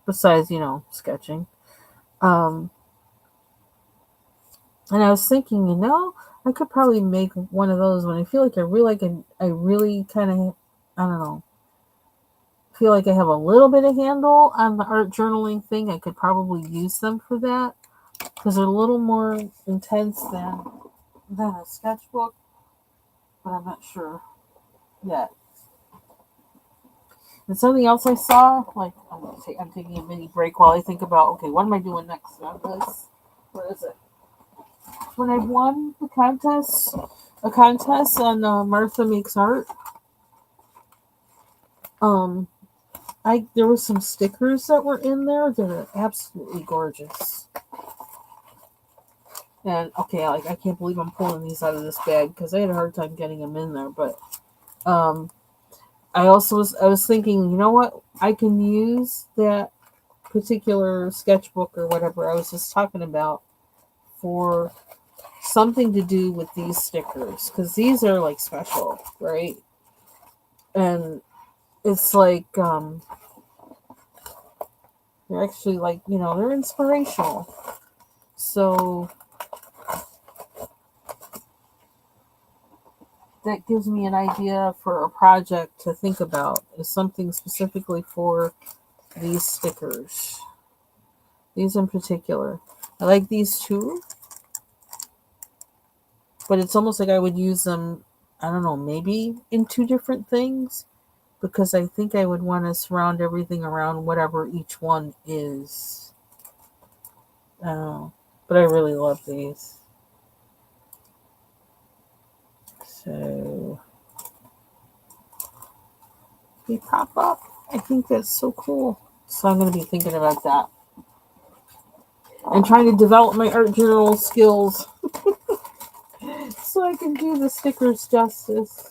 Besides, sketching. Um, and I was thinking, I could probably make one of those when I feel like I really kind of, I don't know, feel like I have a little bit of handle on the art journaling thing. I could probably use them for that because they're a little more intense than a sketchbook, but I'm not sure yet. And something else I saw, like I'm taking a mini break while I think about, okay, what am I doing next on this? What is it? When I won a contest on Martha Makes Art, um, there were some stickers that were in there that are absolutely gorgeous. And okay, like I can't believe I'm pulling these out of this bag because I had a hard time getting them in there. But I was thinking, you know what? I can use that particular sketchbook or whatever I was just talking about for something to do with these stickers because these are like special, right? And it's like they're actually like they're inspirational. So that gives me an idea for a project to think about, is something specifically for these stickers. These in particular. I like these two, but it's almost like I would use them, I don't know, maybe in two different things, because I think I would want to surround everything around whatever each one is. I don't know. But I really love these. So they pop up. I think that's so cool. So I'm going to be thinking about that. And trying to develop my art journal skills so I can do the stickers justice.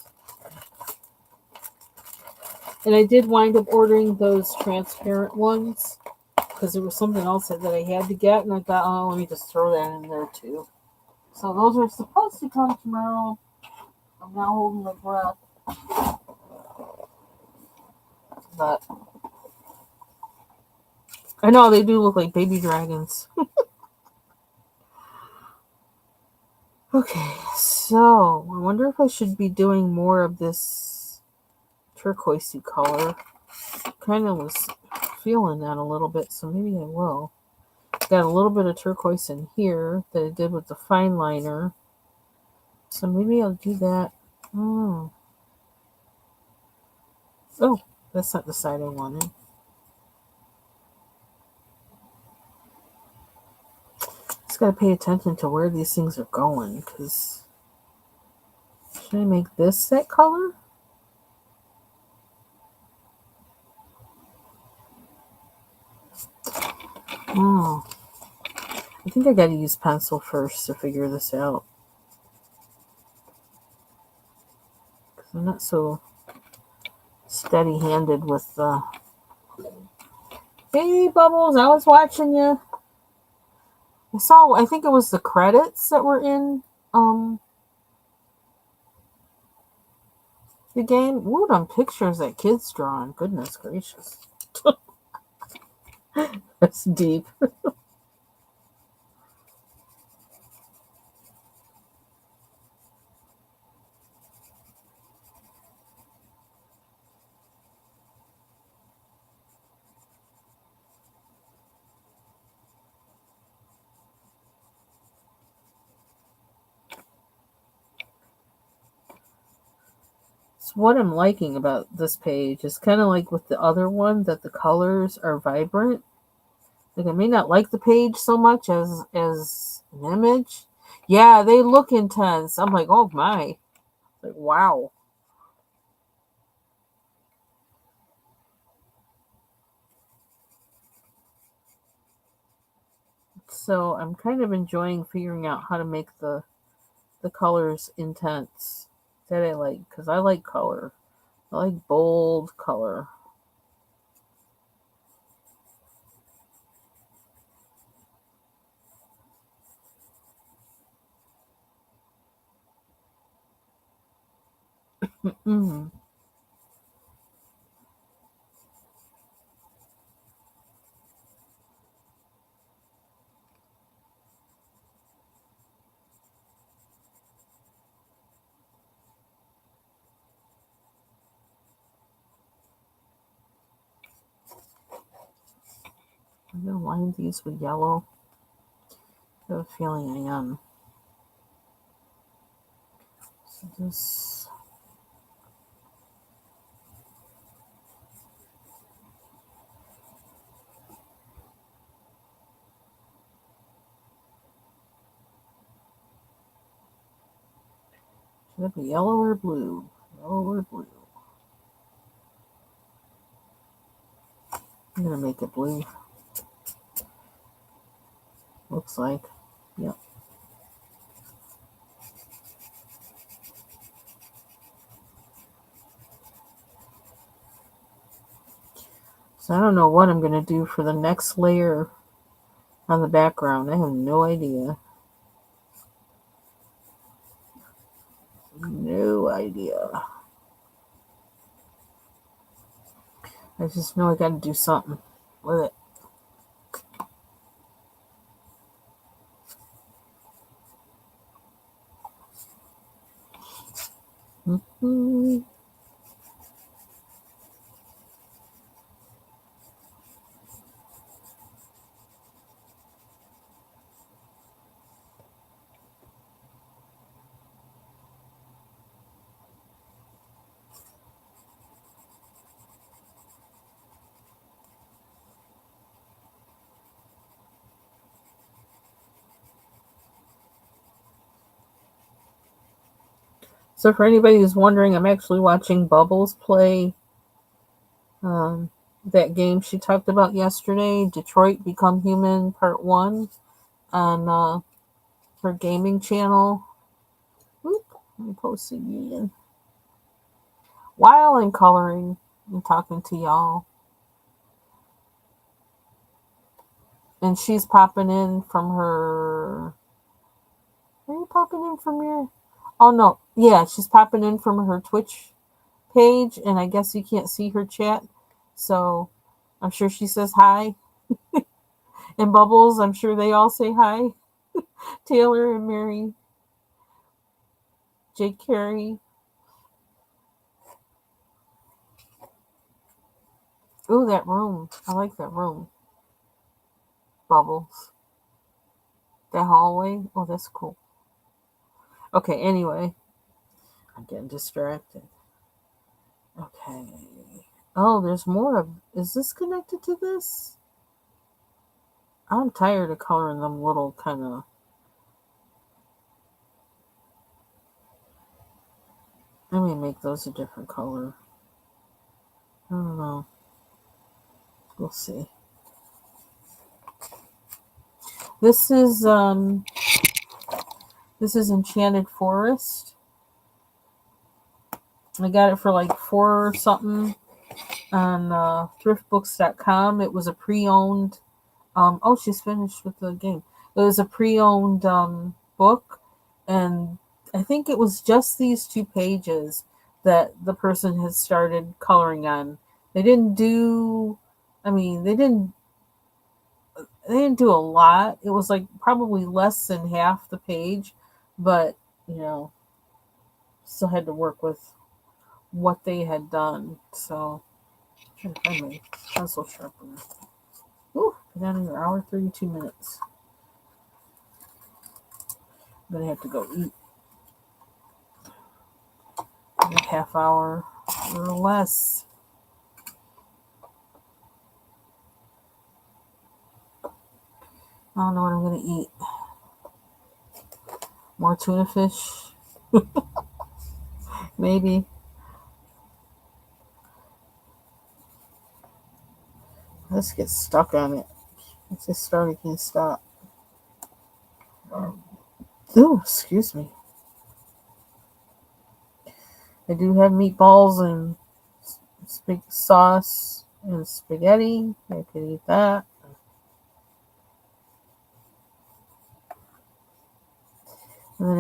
And I did wind up ordering those transparent ones because there was something else that I had to get, and I thought, oh, let me just throw that in there too. So those are supposed to come tomorrow. I'm now holding my breath. But I know they do look like baby dragons. Okay, so I wonder if I should be doing more of this turquoisey color. Kind of was feeling that a little bit, so maybe I will. Got a little bit of turquoise in here that I did with the fine liner. So maybe I'll do that. Oh, that's not the side I wanted. Just gotta pay attention to where these things are going, because should I make this that color? Oh, I think I gotta use pencil first to figure this out. Because I'm not so steady-handed with the... Hey, Bubbles, I was watching you. I think it was the credits that were in the game. Ooh, them pictures that kids drawn. Goodness gracious. That's deep. So what I'm liking about this page is kind of like with the other one, that the colors are vibrant. Like I may not like the page so much as an image. Yeah, they look intense. I'm like, oh my. Like, wow. So I'm kind of enjoying figuring out how to make the colors intense that I like, because I like color. I like bold color. Mm-hmm. I'm gonna line these with yellow. I have a feeling I am. So this. Should it be yellow or blue? Yellow or blue? I'm gonna make it blue. Looks like. Yep. So I don't know what I'm gonna do for the next layer on the background. I have no idea. No idea. I just know I gotta do something with it. So for anybody who's wondering, I'm actually watching Bubbles play that game she talked about yesterday, Detroit Become Human Part 1, on her gaming channel. Oop, let me post it again. While I'm coloring and talking to y'all. And she's popping in from her... Are you popping in from your... Oh, no. Yeah, she's popping in from her Twitch page, and I guess you can't see her chat. So I'm sure she says hi. And Bubbles, I'm sure they all say hi. Taylor and Mary, Jake Carey. Ooh, that room. I like that room. Bubbles. That hallway. Oh, that's cool. Okay, anyway. I'm getting distracted. Okay. Oh, there's more of... Is this connected to this? I'm tired of coloring them little kind of... Let me make those a different color. I don't know. We'll see. This is Enchanted Forest. I got it for like $4 something on thriftbooks.com. It was a pre-owned. Oh, she's finished with the game. It was a pre-owned book, and I think it was just these 2 pages that the person had started coloring on. They didn't do. I mean, they didn't do a lot. It was like probably less than half the page, but still had to work with what they had done. So I'm trying to find my pencil sharpener. Ooh, been down here, hour 32 minutes. I'm gonna have to go eat in a half hour or less. I don't know what I'm gonna eat. More tuna fish? Maybe. Let's get stuck on it. Let's just start, can't stop. Ooh, excuse me. I do have meatballs and sauce and spaghetti. I could eat that. And then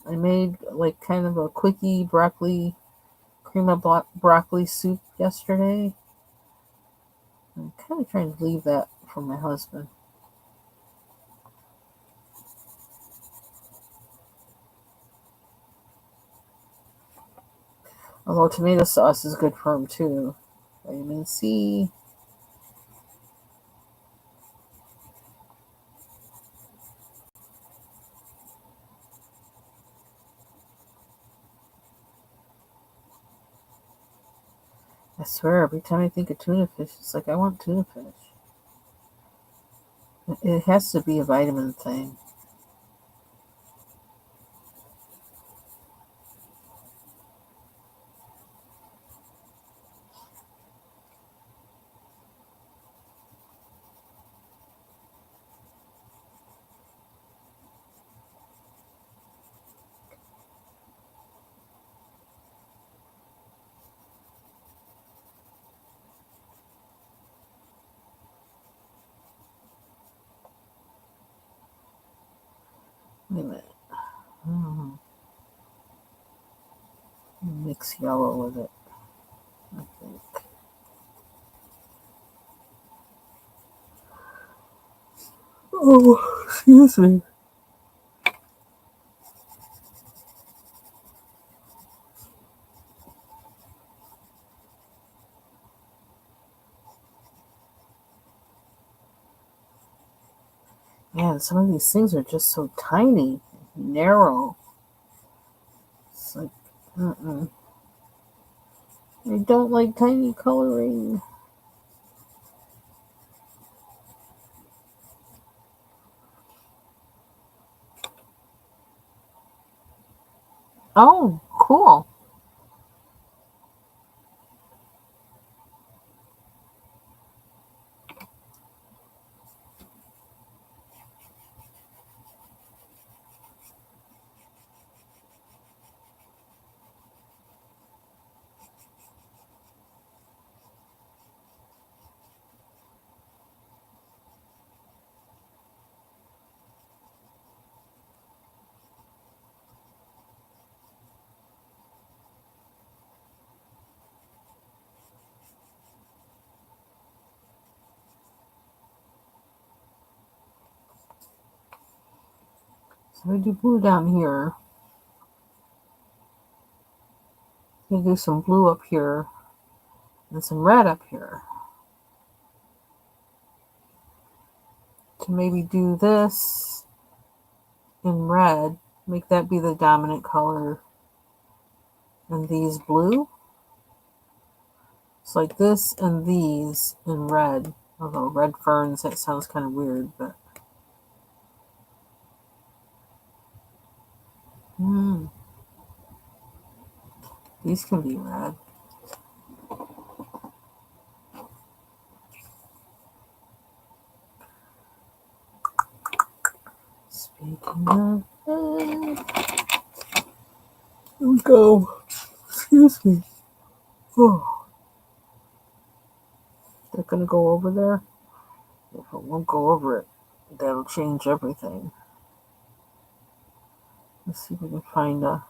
I made like kind of a quickie cream of broccoli soup yesterday. I'm kind of trying to leave that for my husband. Although tomato sauce is good for him too. Vitamin C. I swear, every time I think of tuna fish, it's like I want tuna fish. It has to be a vitamin thing. Wait a minute. Mix yellow with it, I think. Oh, excuse me. Man, some of these things are just so tiny, narrow. It's like, I don't like tiny coloring. Oh, cool. So I do blue down here. I'm gonna do some blue up here and some red up here. To maybe do this in red, make that be the dominant color, and these blue. It's like this and these in red. Although red ferns, that sounds kind of weird, but these can be red. Speaking of red, here we go. Excuse me. Oh, they're gonna go over there. If it won't go over it, that'll change everything. Let's see if we can find a.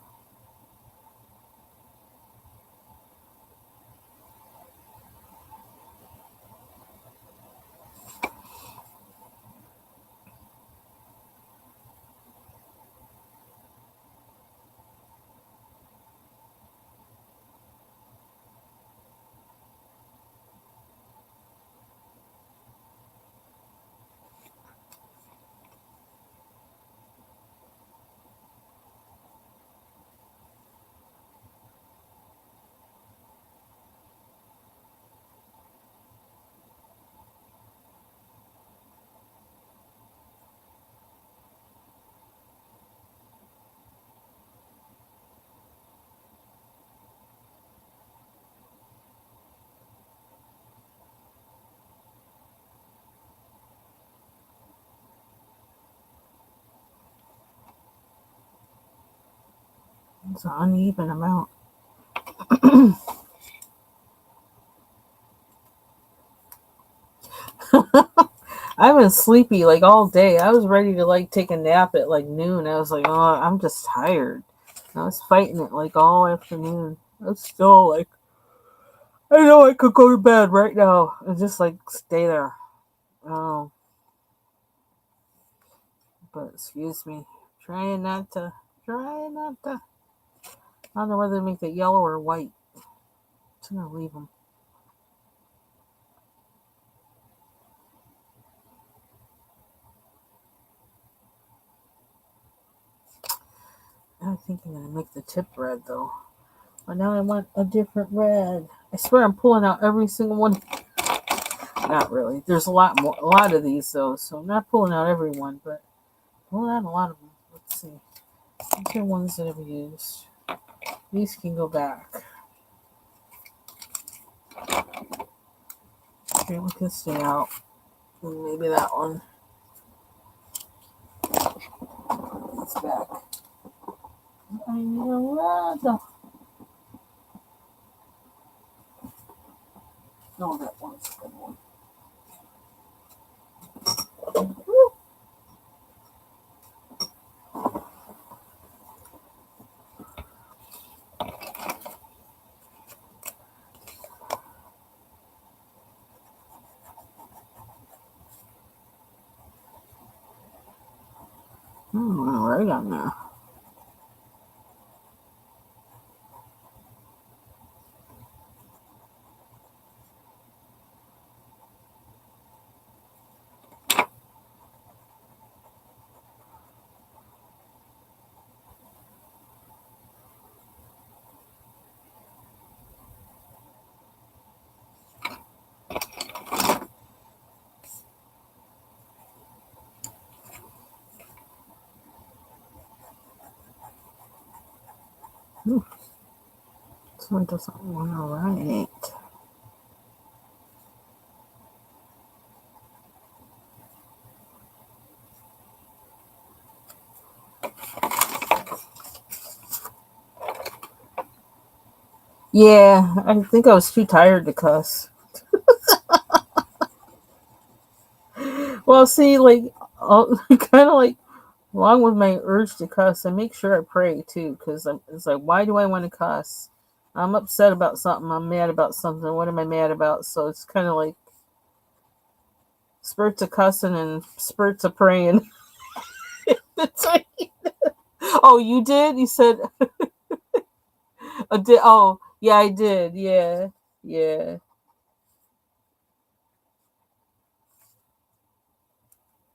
It's an uneven amount. I've been sleepy like all day. I was ready to like take a nap at like noon. I was like, oh, I'm just tired. I was fighting it like all afternoon. I was still like, I know I could go to bed right now and just like stay there. Oh, but excuse me. Trying not to. Trying not to. I don't know whether to make it yellow or white. I'm gonna leave them. I think I'm gonna make the tip red though. But now I want a different red. I swear I'm pulling out every single one. Not really. There's a lot more, a lot of these though, so I'm not pulling out every one, but pulling out a lot of them. Let's see. These are ones that I've used. These can go back. Okay, we can stay out. And maybe that one. It's back. I need a red. No, that one's a good one. Right on there. This one doesn't want to write. Yeah, I think I was too tired to cuss. Well, see, like, kind of like, along with my urge to cuss, I make sure I pray too, because it's like, why do I want to cuss? I'm upset about something. I'm mad about something. What am I mad about? So it's kind of like spurts of cussing and spurts of praying. It's like, oh, you did? You said, oh, yeah, I did. Yeah, yeah.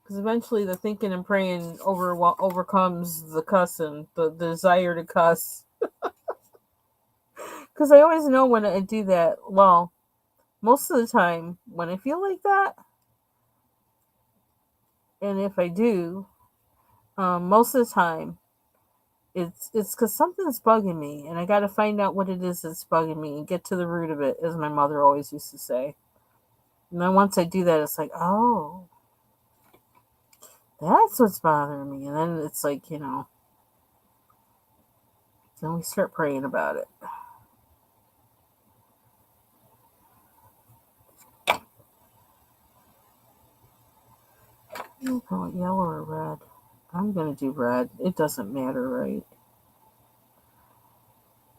Because eventually the thinking and praying overcomes the cussing, the desire to cuss. Because I always know when I do that. Well, most of the time when I feel like that, and if I do, most of the time it's because something's bugging me, and I got to find out what it is that's bugging me and get to the root of it, as my mother always used to say. And then once I do that, it's like, oh, that's what's bothering me. And then it's like, then we start praying about it. You call it yellow or red? I'm gonna do red. It doesn't matter, right?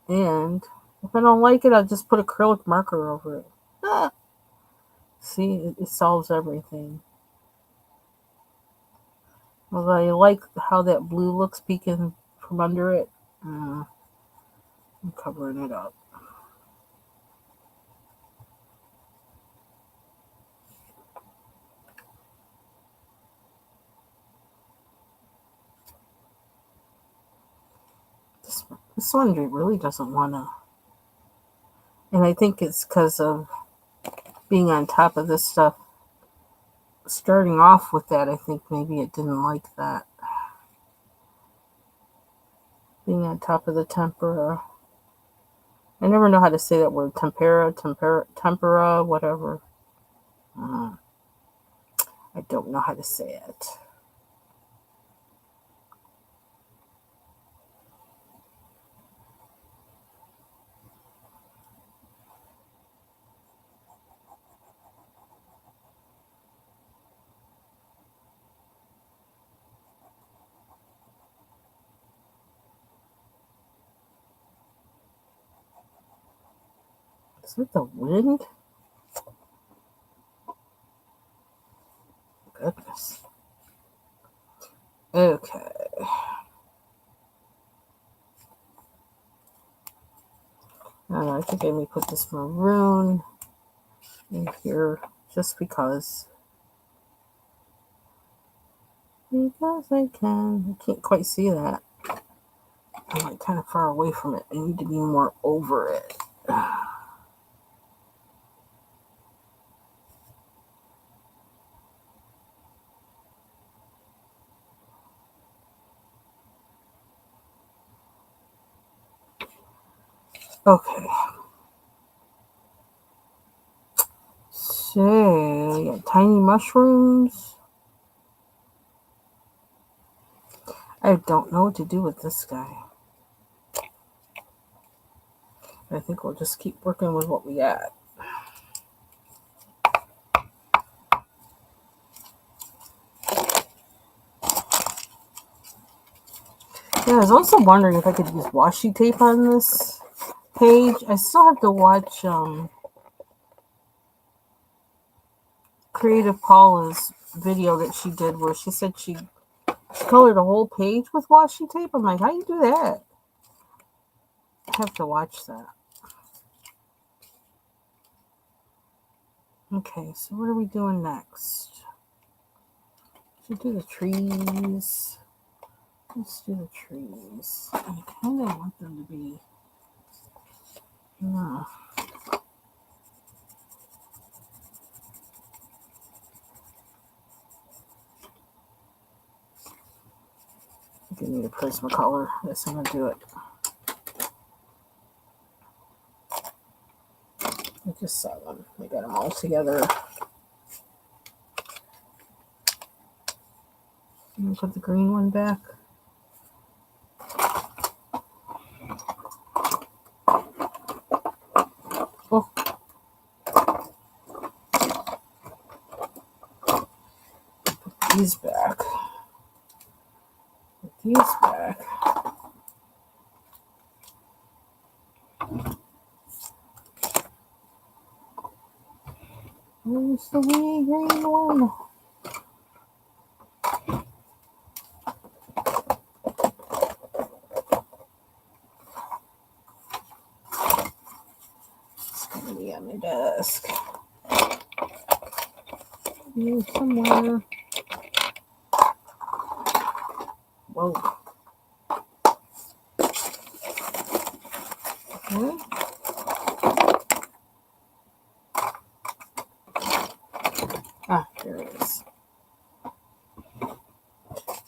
And if I don't like it, I'll just put acrylic marker over it. Ah, see, it solves everything. Although I like how that blue looks peeking from under it. I'm covering it up. This one really doesn't want to. And I think it's because of being on top of this stuff. Starting off with that, I think maybe it didn't like that. Being on top of the tempera. I never know how to say that word. Tempera, whatever. I don't know how to say it. Is it the wind? Goodness. Okay. I think I may put this maroon in here just because. Because I can. I can't quite see that. I'm like kind of far away from it. I need to be more over it. Okay. So, we got tiny mushrooms. I don't know what to do with this guy. I think we'll just keep working with what we got. Yeah, I was also wondering if I could use washi tape on this page. I still have to watch Creative Paula's video that she did where she said she colored a whole page with washi tape. I'm like, how do you do that? I have to watch that. Okay, so what are we doing next? Should do the trees. Let's do the trees. I kind of want them to be. No. I think I need a Prismacolor. Yes, I'm gonna do it. just saw them. I got them all together. And put the green one back. Oh. Put these back. Put these back. Where's the wee green one? It's gonna be on my desk. Here somewhere. Whoa. Okay. Ah, there it is.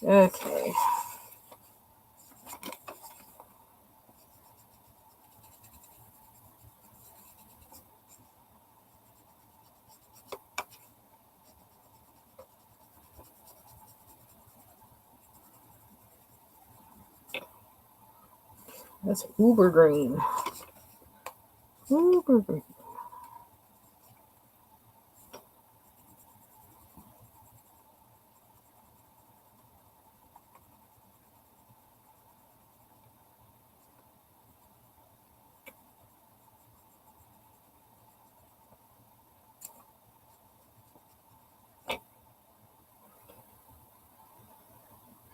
Okay. That's uber green. Uber green.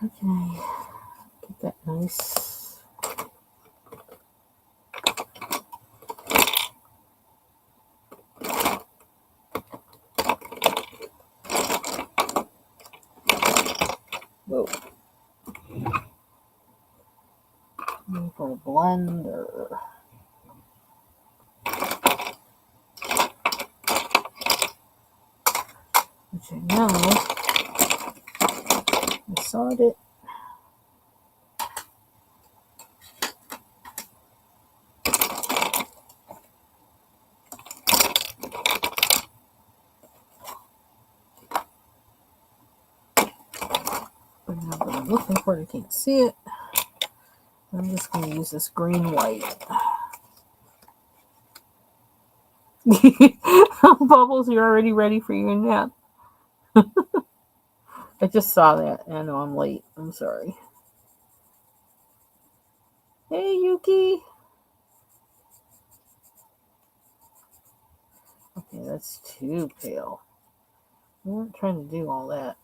Okay. Get that nice. Whoa. For a blender. Which I know I sawed it. But now what I'm looking for, I can't see it. I'm just going to use this green white. Bubbles, you're already ready for your nap. I just saw that. I know I'm late. I'm sorry. Hey, Yuki. Okay, that's too pale. We weren't trying to do all that.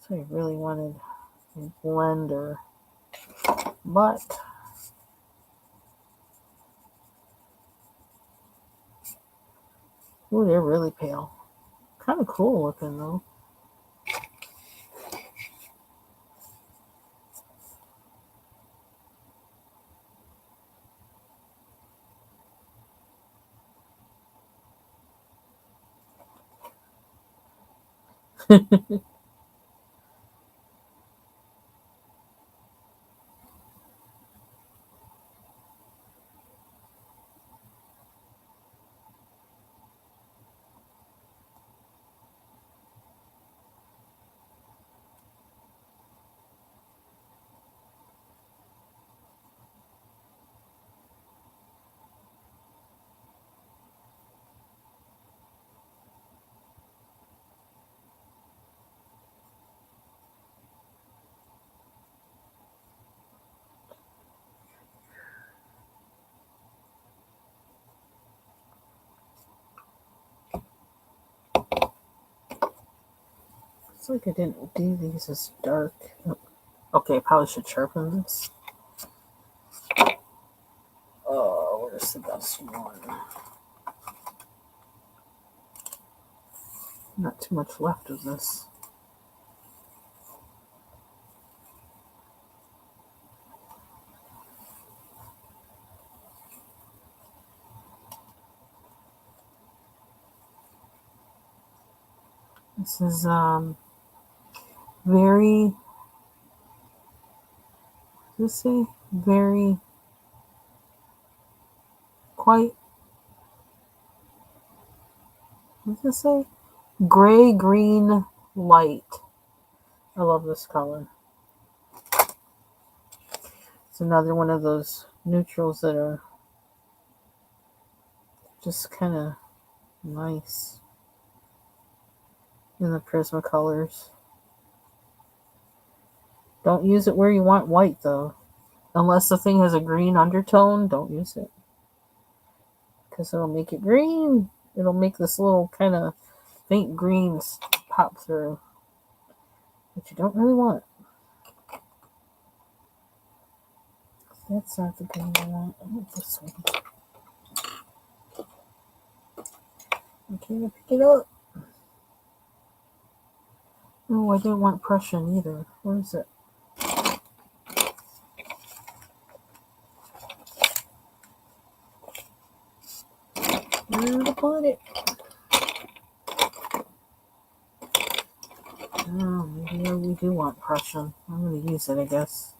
So I really wanted a blender. But ooh, they're really pale. Kind of cool looking though. It's like I didn't do these as dark. Okay, I probably should sharpen this. Oh, where's the best one? Not too much left of this. This is very, let's say, very quite What does it say? Gray green light. I love this color. It's another one of those neutrals that are just kind of nice in the Prismacolors. Don't use it where you want white though. Unless the thing has a green undertone, don't use it. Because it'll make it green. It'll make this little kind of faint greens pop through. Which you don't really want. That's not the green I want. I want this one. Okay, pick it up. Oh, I didn't want Prussian either. Where is it? Where to put it? Oh, maybe we do want Prussian. I'm going to use it, I guess.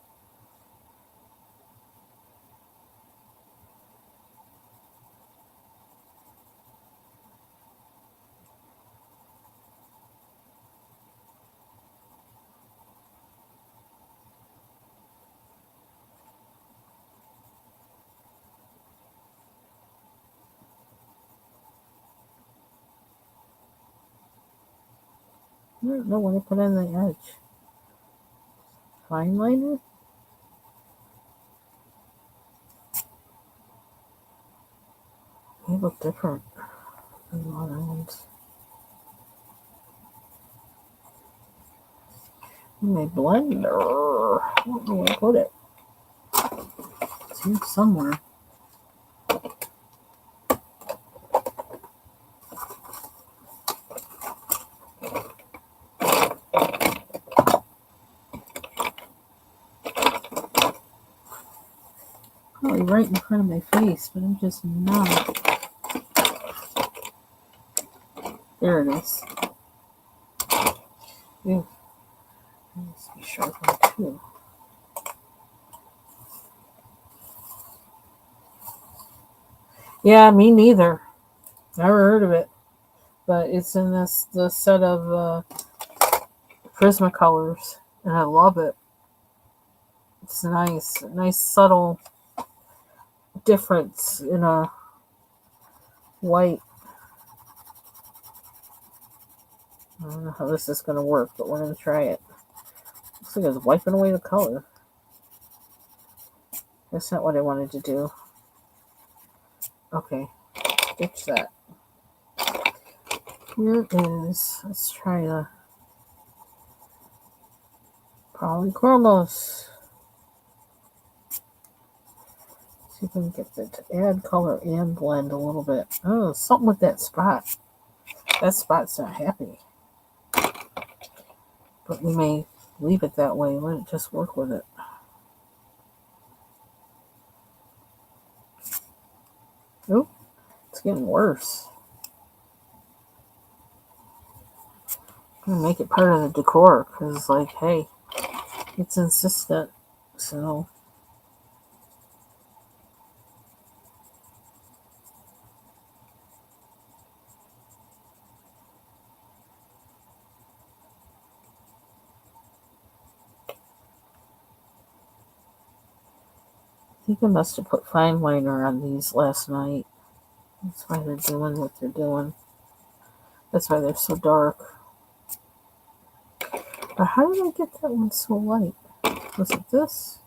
I don't know what I put on the edge. Fine liner? They look different than the other ones. In my blender. Where do I put it? It's here somewhere. Probably right in front of my face, but I'm just not. There it is. Ew. That needs to be sharpened too. Yeah, me neither. Never heard of it. But it's in the set of Prismacolors, and I love it. It's nice subtle difference in a white. I don't know how this is going to work, but we're going to try it. Looks like it's wiping away the color. That's not what I wanted to do. Okay, ditch that. Here is, let's try the Polychromos. See if we can get it to add color and blend a little bit. Oh, something with that spot. That spot's not happy. But we may leave it that way. Let it just work with it. Oop, it's getting worse. I'm gonna make it part of the decor because, like, hey, it's insistent. So I think I must have put fine liner on these last night. That's why they're doing what they're doing. That's why they're so dark. But how did I get that one so light? Was it this?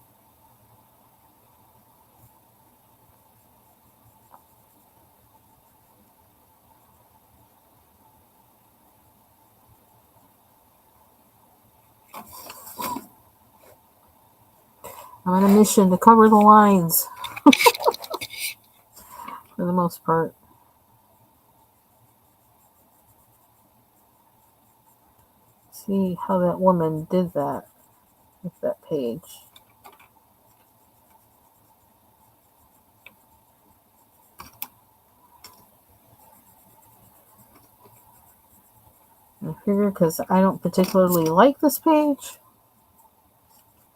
I'm on a mission to cover the lines. For the most part. See how that woman did that with that page. I figure because I don't particularly like this page,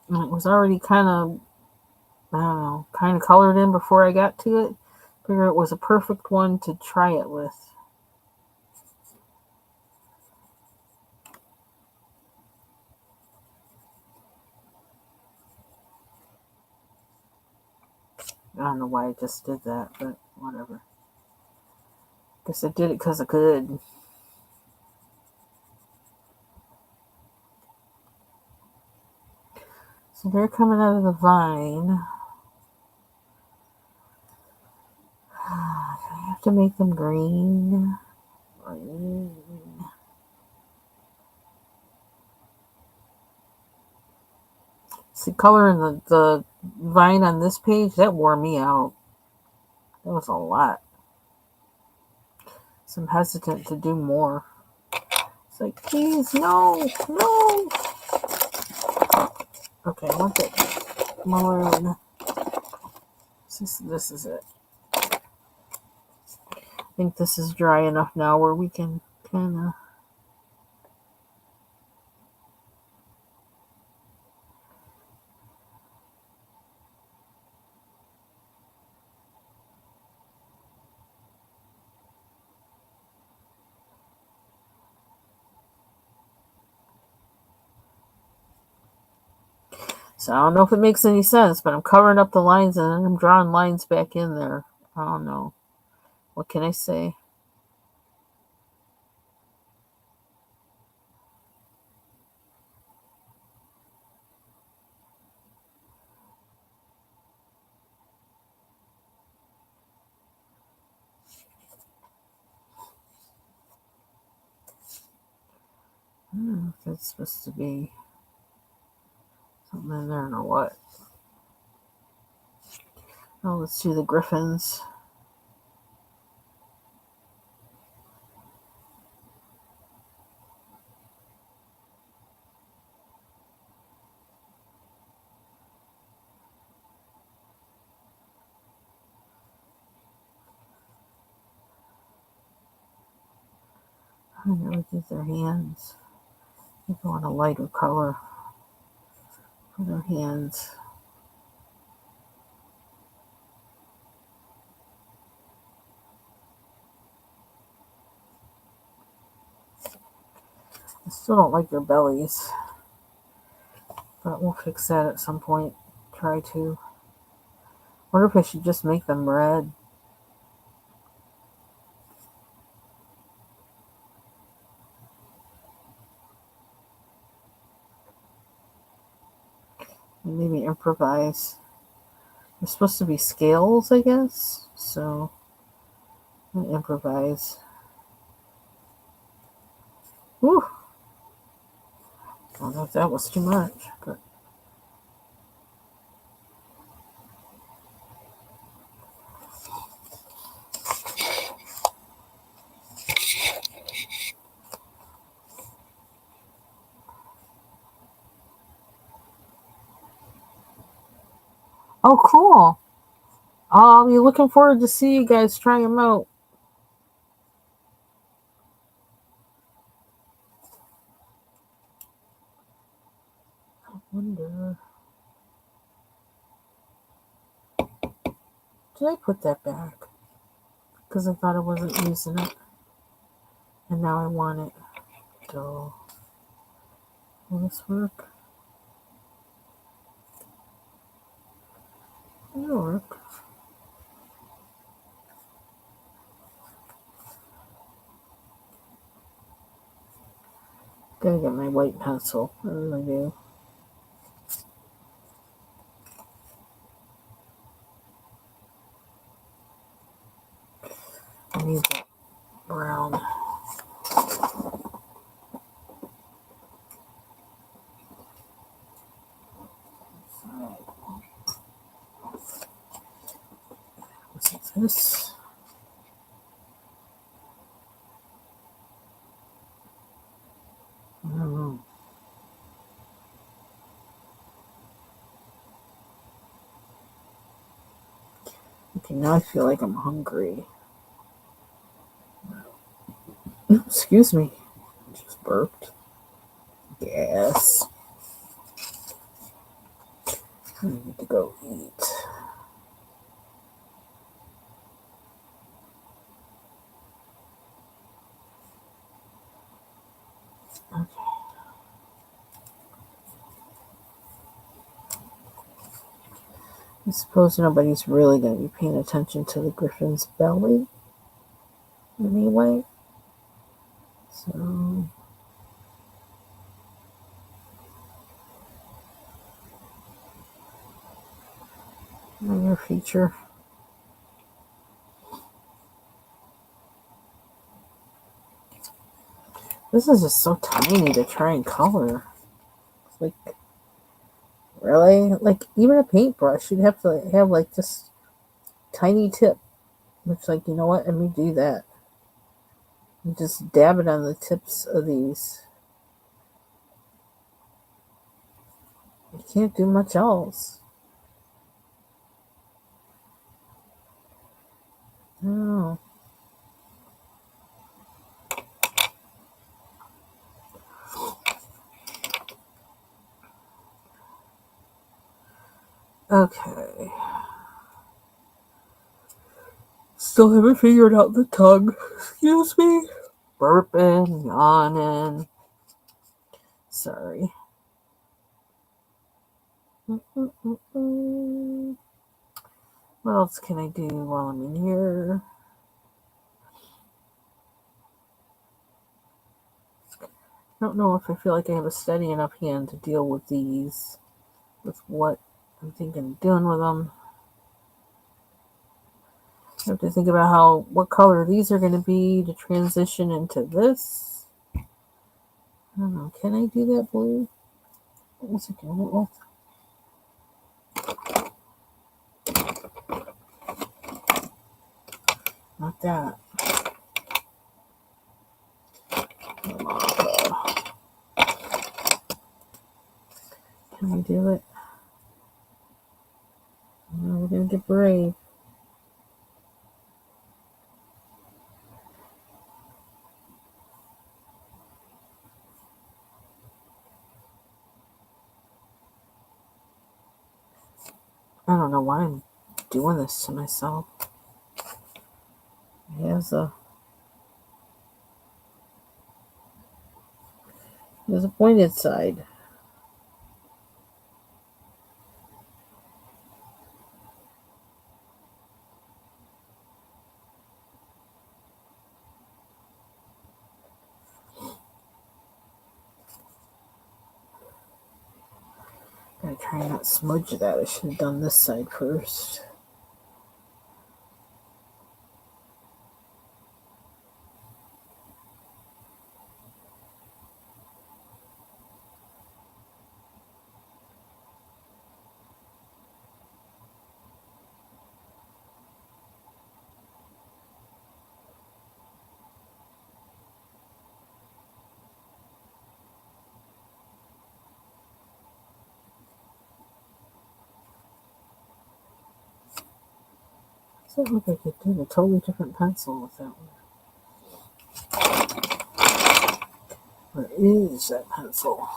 and it was already kind of, I don't know, kind of colored in before I got to it. I figure it was a perfect one to try it with. I don't know why I just did that, but whatever. Guess I did it because I could. So they're coming out of the vine. I have to make them green. Green. See, coloring the vine on this page, that wore me out. That was a lot. So I'm hesitant to do more. It's like, please, no, no. Okay, I want that maroon. This is it. I think this is dry enough now where we can kind of... So I don't know if it makes any sense, but I'm covering up the lines and then I'm drawing lines back in there. I don't know. What can I say? I don't know if it's supposed to be something in there or what. Oh, let's do the griffins. I never did their hands. I think I want a lighter color for their hands. I still don't like their bellies, but we'll fix that at some point. Try to. Wonder if I should just make them red. And maybe improvise. They're supposed to be scales, I guess. So I'll improvise. Whew. I don't know if that was too much, but oh, cool. You're looking forward to see you guys try them out. I wonder. Did I put that back? Because I thought I wasn't using it. And now I want it. So, will this work? It'll work. Gotta get my white pencil. I really do. I need that brown. What's this? I don't know. Okay, now I feel like I'm hungry. Excuse me. I just burped. Yes. I need to go eat. Okay. I suppose nobody's really going to be paying attention to the griffin's belly anyway. So minor feature. This is just so tiny to try and color. It's like, really? Like, even a paintbrush, you'd have to have, like, this tiny tip. Which, like, you know what? Let me do that. And just dab it on the tips of these. You can't do much else. Oh. Okay. Still haven't figured out the tongue. Excuse me. Burping, yawning. Sorry. What else can I do while I'm in here? I don't know if I feel like I have a steady enough hand to deal with these, with what I'm thinking of doing with them. I have to think about what color these are going to be to transition into this. I don't know. Can I do that blue? What was it doing it with? Not that. Can I do it? No, we're going to get brave. I don't know why I'm doing this to myself. There's a pointed side. Gotta try and not smudge that. I should have done this side first. Does it look like I did a totally different pencil with that one? Where is that pencil?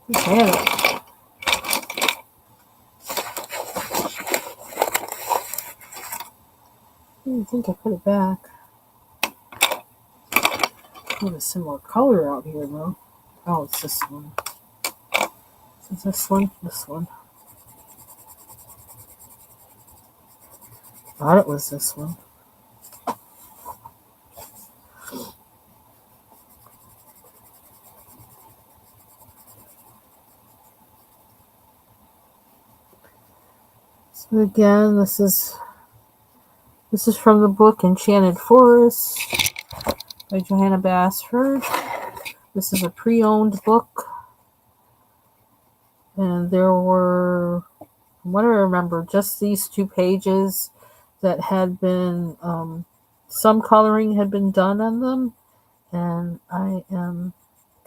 Who's had it? I didn't think I put it back. I have a similar color out here though. Oh, it's this one. Is it this one? This one. Thought it was this one. So again, this is from the book Enchanted Forest by Johanna Basford. This is a pre-owned book, and there were, from what I remember, just these 2 pages that had been, some coloring had been done on them, and I am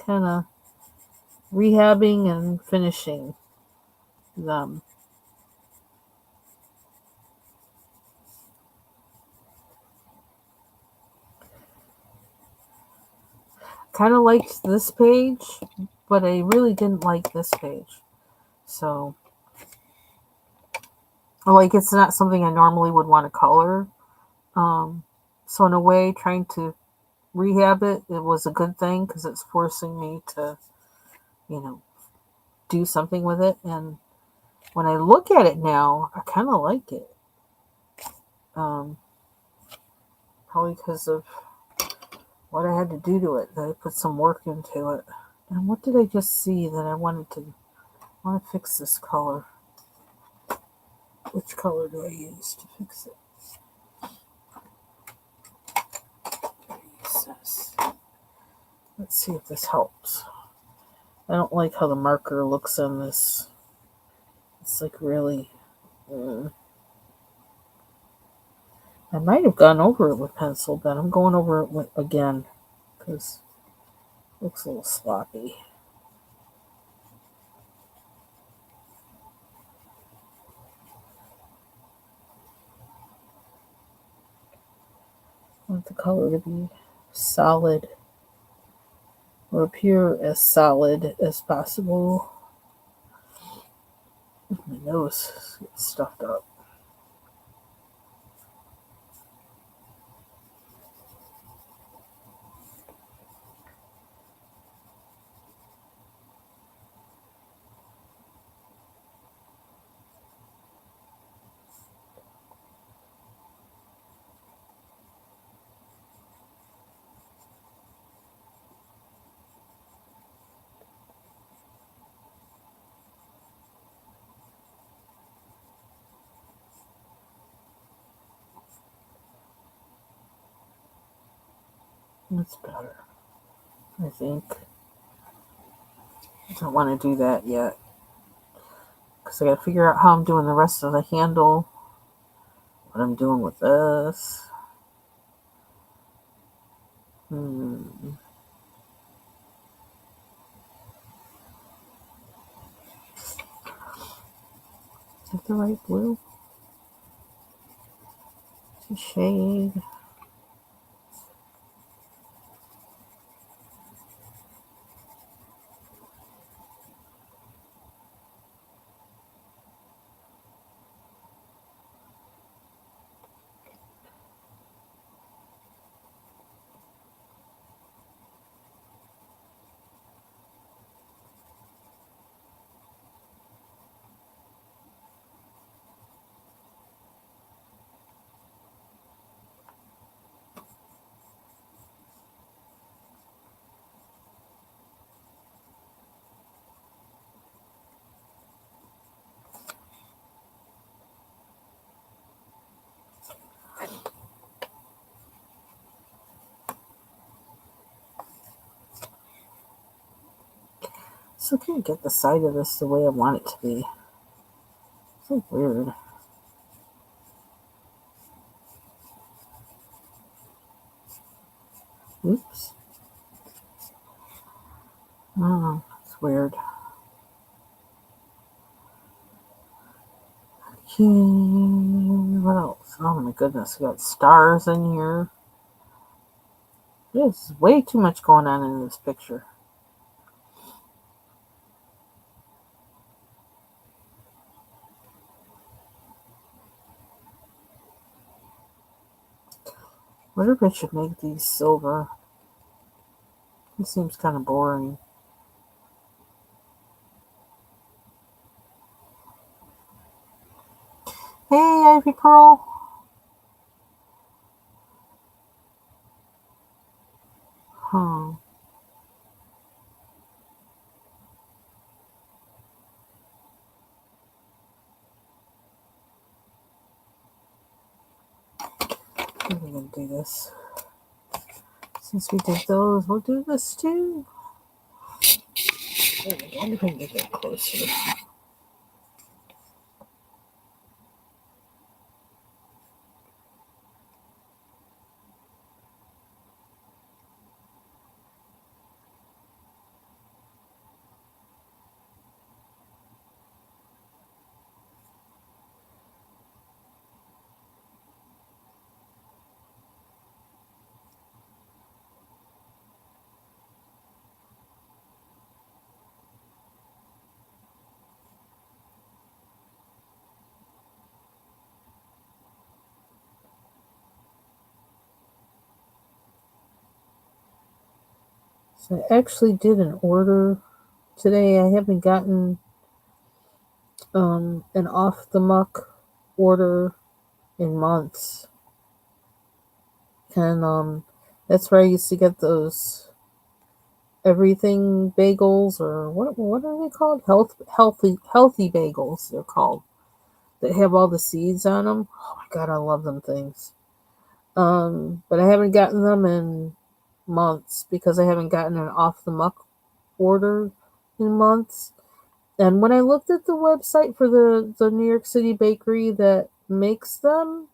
kind of rehabbing and finishing them. Kind of liked this page, but I really didn't like this page. So, like, it's not something I normally would want to color. So in a way, trying to rehab it was a good thing because it's forcing me to, you know, do something with it. And when I look at it now, I kind of like it. Um, Probably because of what I had to do to it. That I put some work into it. And what did I just see that I wanted to? I want to fix this color. Which color do I use to fix it? Use this. Let's see if this helps. I don't like how the marker looks on this. It's like really. I might have gone over it with pencil, but I'm going over it again because it looks a little sloppy. I want the color to be solid or appear as solid as possible. My nose gets stuffed up. That's better, I think. I don't want to do that yet because I got to figure out how I'm doing the rest of the handle. What I'm doing with this. Is that the right blue? It's a shade. So I can't get the side of this the way I want it to be. It's so weird. Oops. Oh, it's weird. Okay, what else? Oh my goodness, we got stars in here. There's way too much going on in this picture. I wonder if I should make these silver. It seems kind of boring. Hey, Ivy Pearl. Hmm. I'm gonna do this. Since we did those, we'll do this too. I wonder if I can get that closer. So I actually did an order today. I haven't gotten an off the muck order in months, and that's where I used to get those everything bagels, or what are they called? Healthy bagels. They're called, that have all the seeds on them. Oh my god, I love them things. But I haven't gotten them in months because I haven't gotten an off the muck order in months. And when I looked at the website for the New York City bakery that makes them,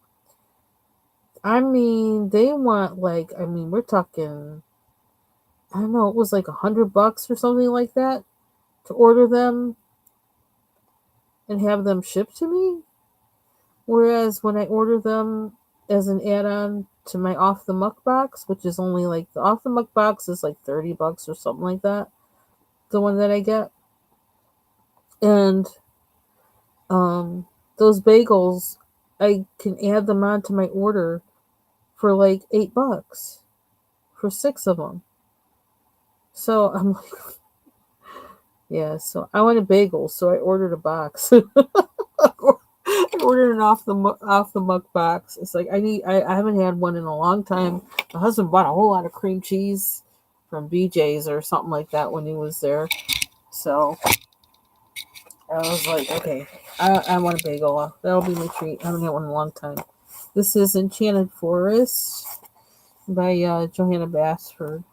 I mean, they want like, I mean, we're talking, I don't know, it was like $100 or something like that to order them and have them shipped to me. Whereas when I order them as an add-on to my off the muck box, which is only like, the off the muck box is like $30 or something like that, the one that I get. And those bagels, I can add them onto my order for like $8 for 6 of them. So I'm like, yeah. So I wanted bagels, so I ordered a box. I ordered an off the muck box. It's like I haven't had one in a long time. My husband bought a whole lot of cream cheese from BJ's or something like that when he was there. So I was like, okay, I want a bagel. That'll be my treat. I haven't had one in a long time. This is Enchanted Forest by Johanna Basford.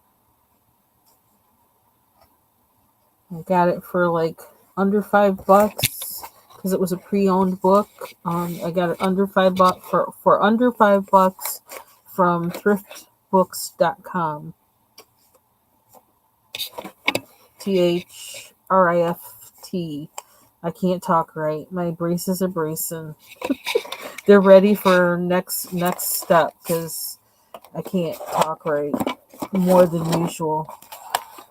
I got it for like under $5 because it was a pre-owned book. I got it under $5 for under $5 from thriftbooks.com. THRIFT. I can't talk right. My braces are bracing. They're ready for next step because I can't talk right more than usual.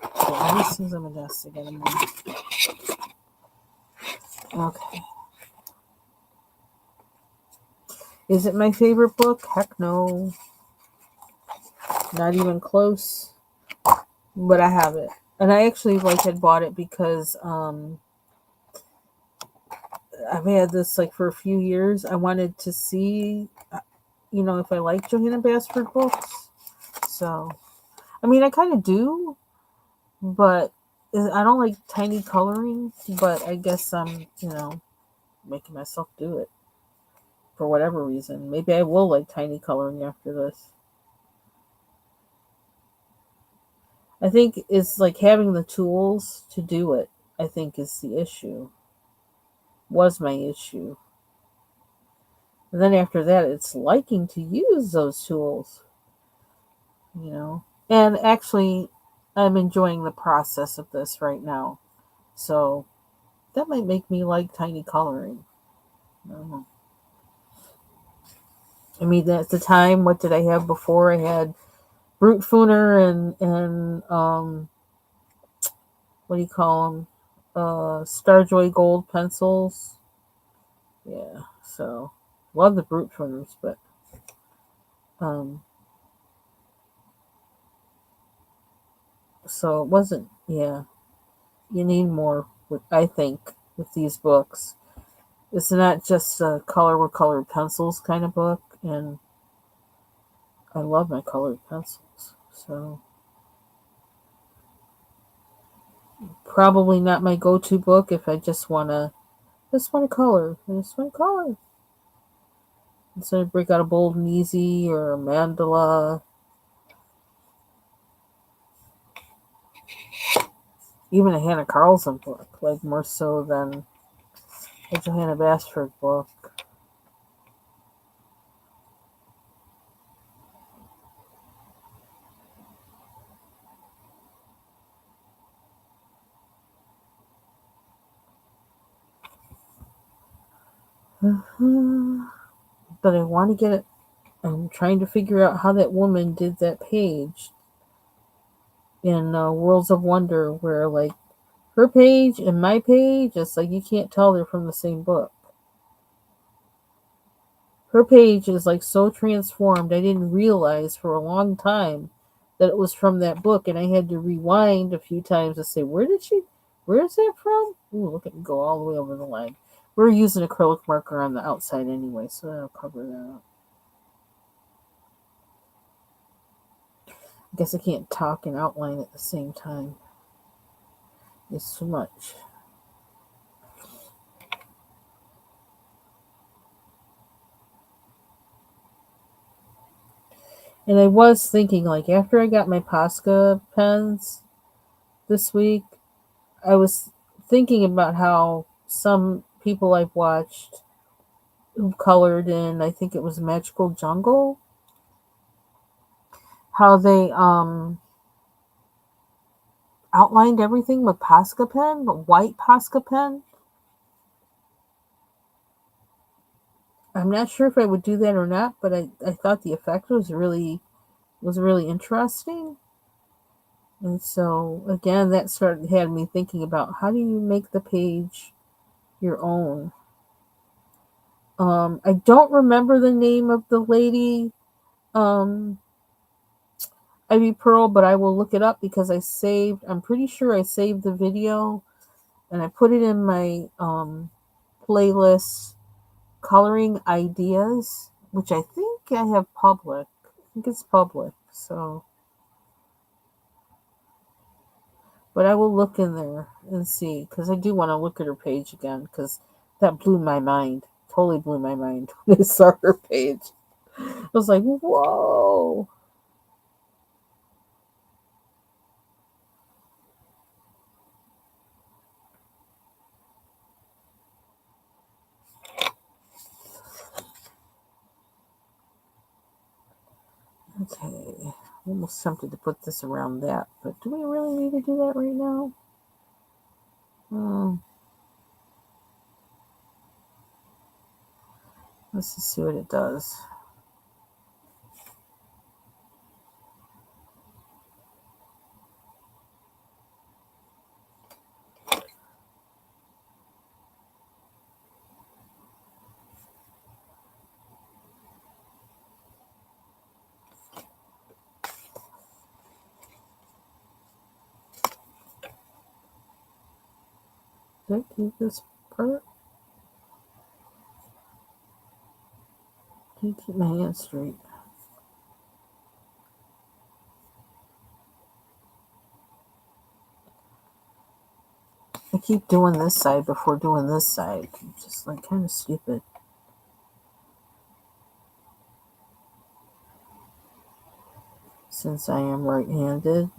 Okay, let me see my desk again. Okay. Is it my favorite book? Heck no. Not even close. But I have it. And I actually had bought it because I've had this for a few years. I wanted to see if I like Johanna Basford books. So I mean, I kind of do, but I don't like tiny coloring, but I guess I'm, making myself do it for whatever reason. Maybe I will like tiny coloring after this. I think it's like having the tools to do it, I think is the issue. Was my issue. And then after that, it's liking to use those tools, And actually, I'm enjoying the process of this right now. So that might make me like tiny coloring. I don't know. I mean, at the time, what did I have before? I had Brute Fooner and what do you call them? Starjoy Gold pencils. Yeah, so love the Brute Fooners, but um, so it wasn't. Yeah, you need more. I think with these books, it's not just a color with colored pencils kind of book, and I love my colored pencils. So probably not my go-to book if I just want to color. I just want to color. Instead of break out a Bold and Easy or a mandala. Even a Hannah Carlson book, more so than a Johanna Basford book. But I want to get it. I'm trying to figure out how that woman did that page in Worlds of Wonder, where her page and my page, it's you can't tell they're from the same book. Her page is so transformed. I didn't realize for a long time that it was from that book, and I had to rewind a few times to say, where did Where's that from? Ooh, look at me go all the way over the line. We're using acrylic marker on the outside anyway, so that'll cover that up. I guess I can't talk and outline at the same time. It's too much. And I was thinking, like, after I got my Posca pens this week, I was thinking about how some people I've watched who colored in, I think it was Magical Jungle, how they outlined everything with Posca pen, but white Posca pen. I'm not sure if I would do that or not, but I thought the effect was really interesting. And so again, that had me thinking about how do you make the page your own. I don't remember the name of the lady, Ivy Pearl, but I will look it up because I'm pretty sure I saved the video and I put it in my playlist coloring ideas, which I think I have public. I think it's public. So, but I will look in there and see because I do want to look at her page again because that blew my mind. Totally blew my mind when I saw her page. I was like, whoa. Okay. I'm almost tempted to put this around that, but do we really need to do that right now? Let's just see what it does. Did I keep this part? Can I keep my hand straight? I keep doing this side before doing this side. Just like kind of stupid. Since I am right-handed.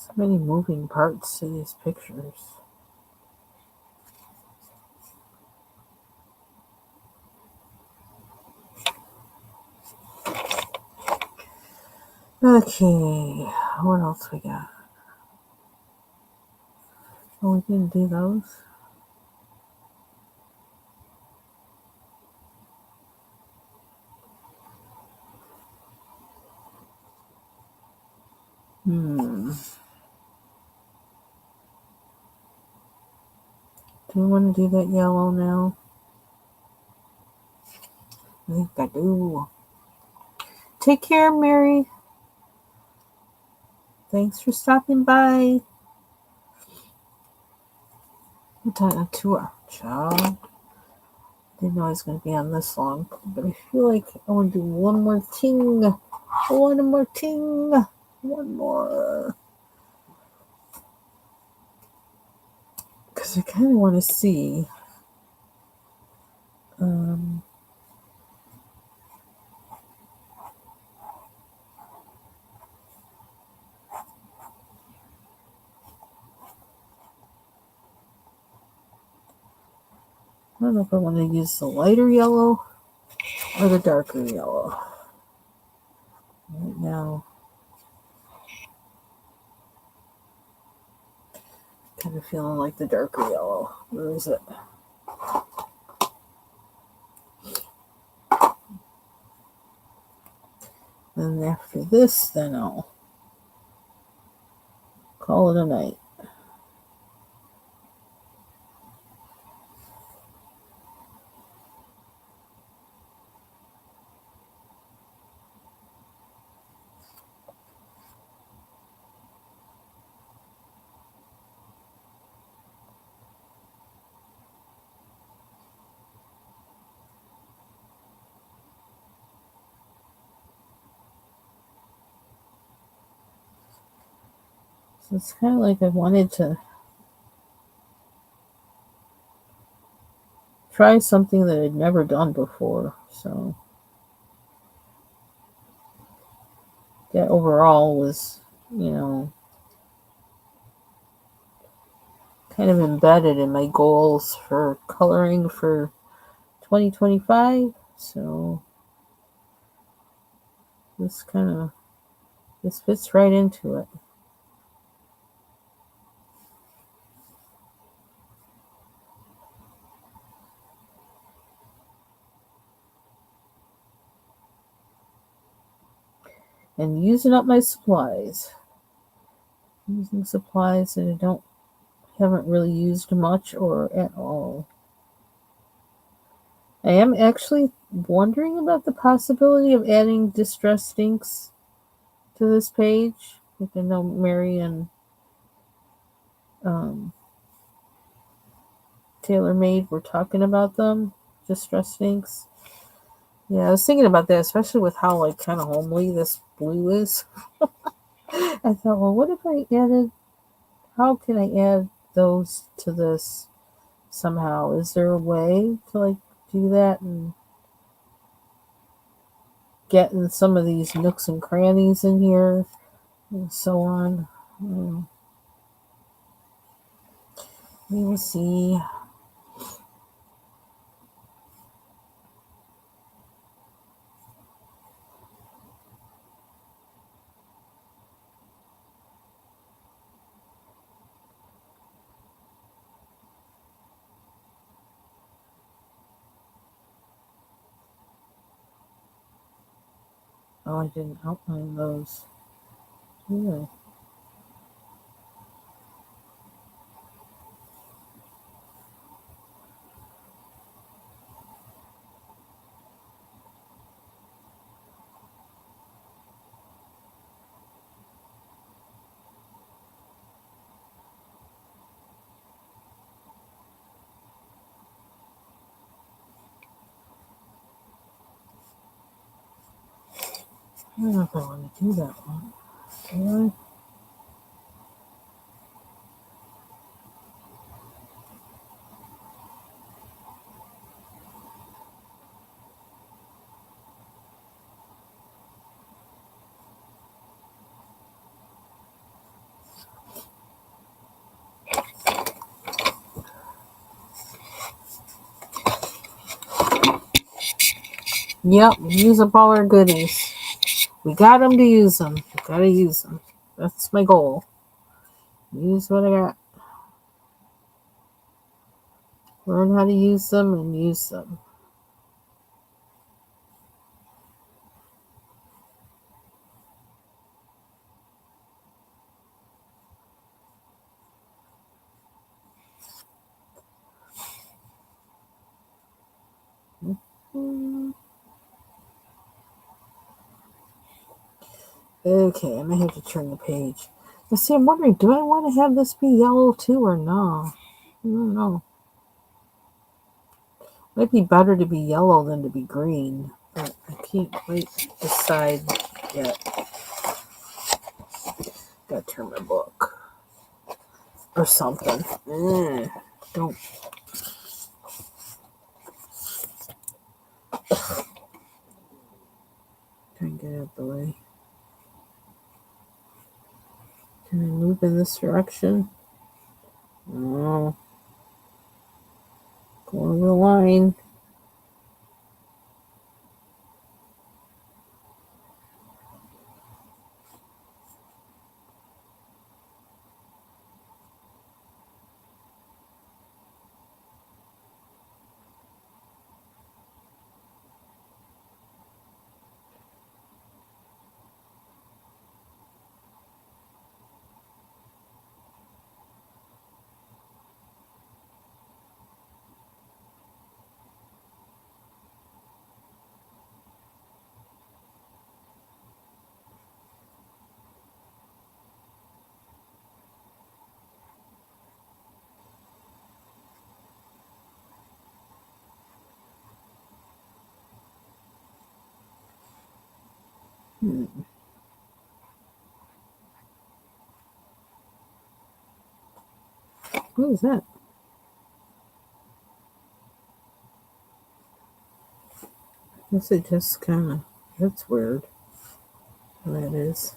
So many moving parts to these pictures. Okay, what else we got? Oh, we didn't do those. Do we want to do that yellow now? I think I do. Take care, Mary. Thanks for stopping by. We're talking 2 hours, child. Didn't know I was going to be on this long, but I feel like I want to do one more thing. One more thing. One more. Because I kind of want to see. I don't know if I want to use the lighter yellow or the darker yellow. Right now, kind of feeling like the darker yellow. Where is it? And after this, then I'll call it a night. So it's kind of like I wanted to try something that I'd never done before. So that overall was, kind of embedded in my goals for coloring for 2025. So this fits right into it. And using up my supplies. Using supplies that haven't really used much or at all. I am actually wondering about the possibility of adding distress inks to this page. Like I know Mary and TaylorMade were talking about them, distress inks. Yeah, I was thinking about that, especially with how like kind of homely this blue is. I thought, well, what if I added? How can I add those to this somehow? Is there a way to like do that and get in some of these nooks and crannies in here and so on? We will see. Oh, I didn't outline those. Yeah. I don't know if I want to do that one. Do Yep, use up all our goodies. We got them to use them. We gotta use them. That's my goal. Use what I got. Learn how to use them and use them. Okay, I may have to turn the page. Now, see, I'm wondering, do I want to have this be yellow too or no? I don't know. Might be better to be yellow than to be green, but I can't quite decide yet. Gotta turn my book or something. Don't. Try and get out of the way. Can I move in this direction? No. Go on the line. What is that? I guess it just kind of, that's weird. That is.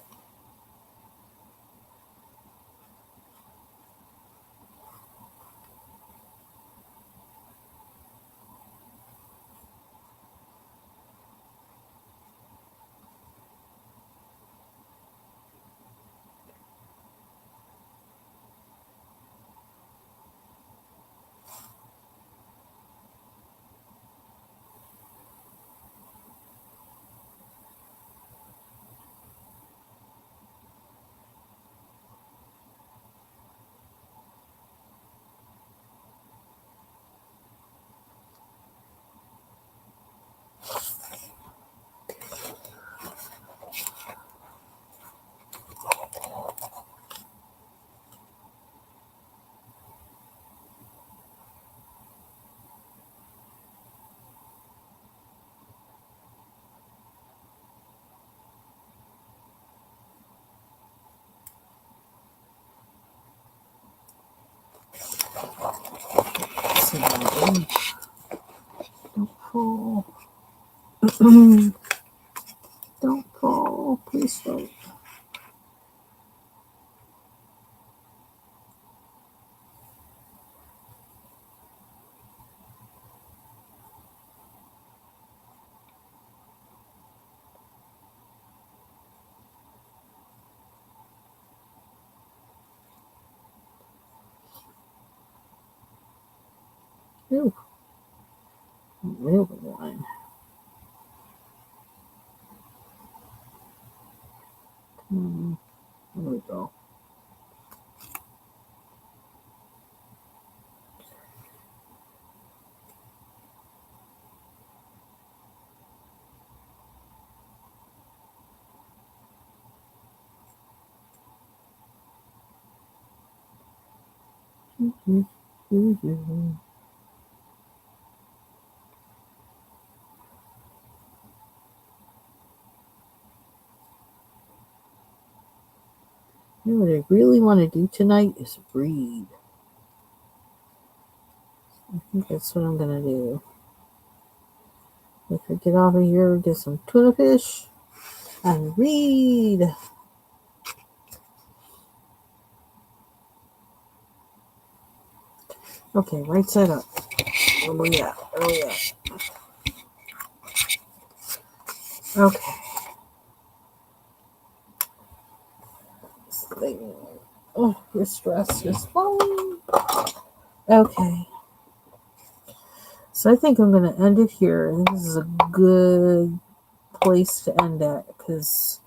Don't fall. Don't fall. Please don't. Ew. Real line. There we go. You know what I really want to do tonight is read. I think that's what I'm gonna do. If I get out of here, get some tuna fish, and read. Okay, right side up. Where we at? Where we at? Okay. This thing. Oh, your stress is falling. Okay. So I think I'm going to end it here. I think this is a good place to end at because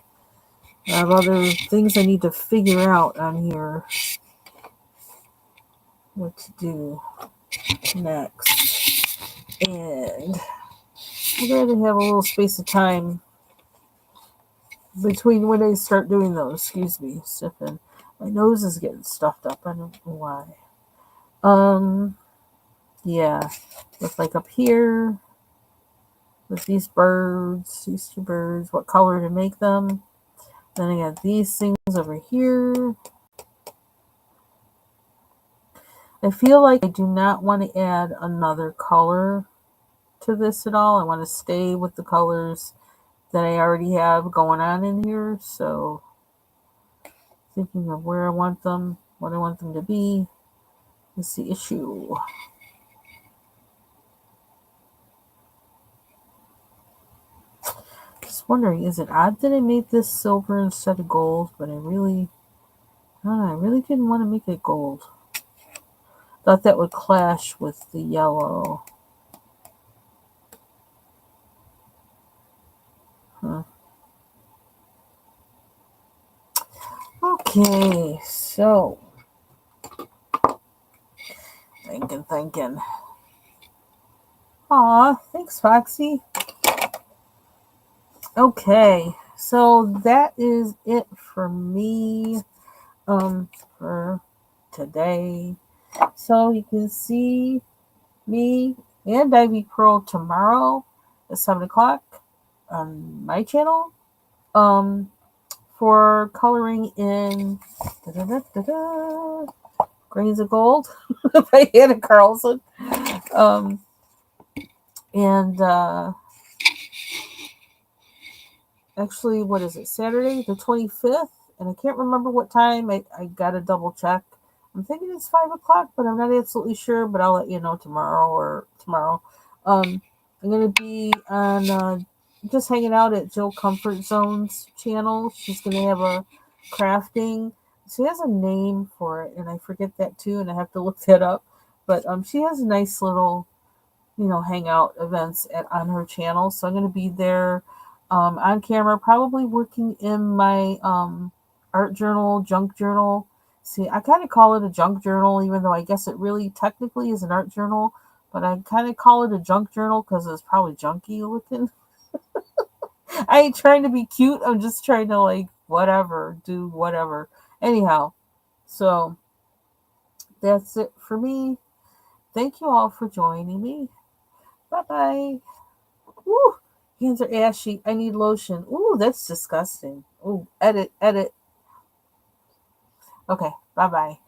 I have other things I need to figure out on here. What to do next. And I'd rather have a little space of time between when I start doing those. Excuse me, Stephen. My nose is getting stuffed up. I don't know why. Yeah. With like up here, with these birds, these two birds, what color to make them. Then I got these things over here. I feel like I do not want to add another color to this at all. I want to stay with the colors that I already have going on in here. So thinking of where I want them, what I want them to be is the issue. Just wondering, is it odd that I made this silver instead of gold? But I really didn't want to make it gold. Thought that would clash with the yellow. Huh. Okay, so thinking. Aw, thanks, Foxy. Okay, so that is it for me for today. So you can see me and Ivy Pearl tomorrow at 7 o'clock on my channel. for coloring in Grains of Gold by Hannah Carlson. Um, and actually, what is it? Saturday the 25th, and I can't remember what time. I gotta double check. I'm thinking it's 5 o'clock, but I'm not absolutely sure. But I'll let you know tomorrow. I'm gonna be on just hanging out at Jill Comfort Zone's channel. She's gonna have a crafting. She has a name for it, and I forget that too, and I have to look that up. But she has a nice little hangout events on her channel. So I'm going to be there on camera, probably working in my art journal, junk journal. See, I kind of call it a junk journal, even though I guess it really technically is an art journal, but I kind of call it a junk journal because it's probably junky looking. I ain't trying to be cute. I'm just trying to do whatever. Anyhow, so that's it for me. Thank you all for joining me. Bye bye. Woo! Hands are ashy. I need lotion. Ooh, that's disgusting. Ooh, edit. Okay, bye bye.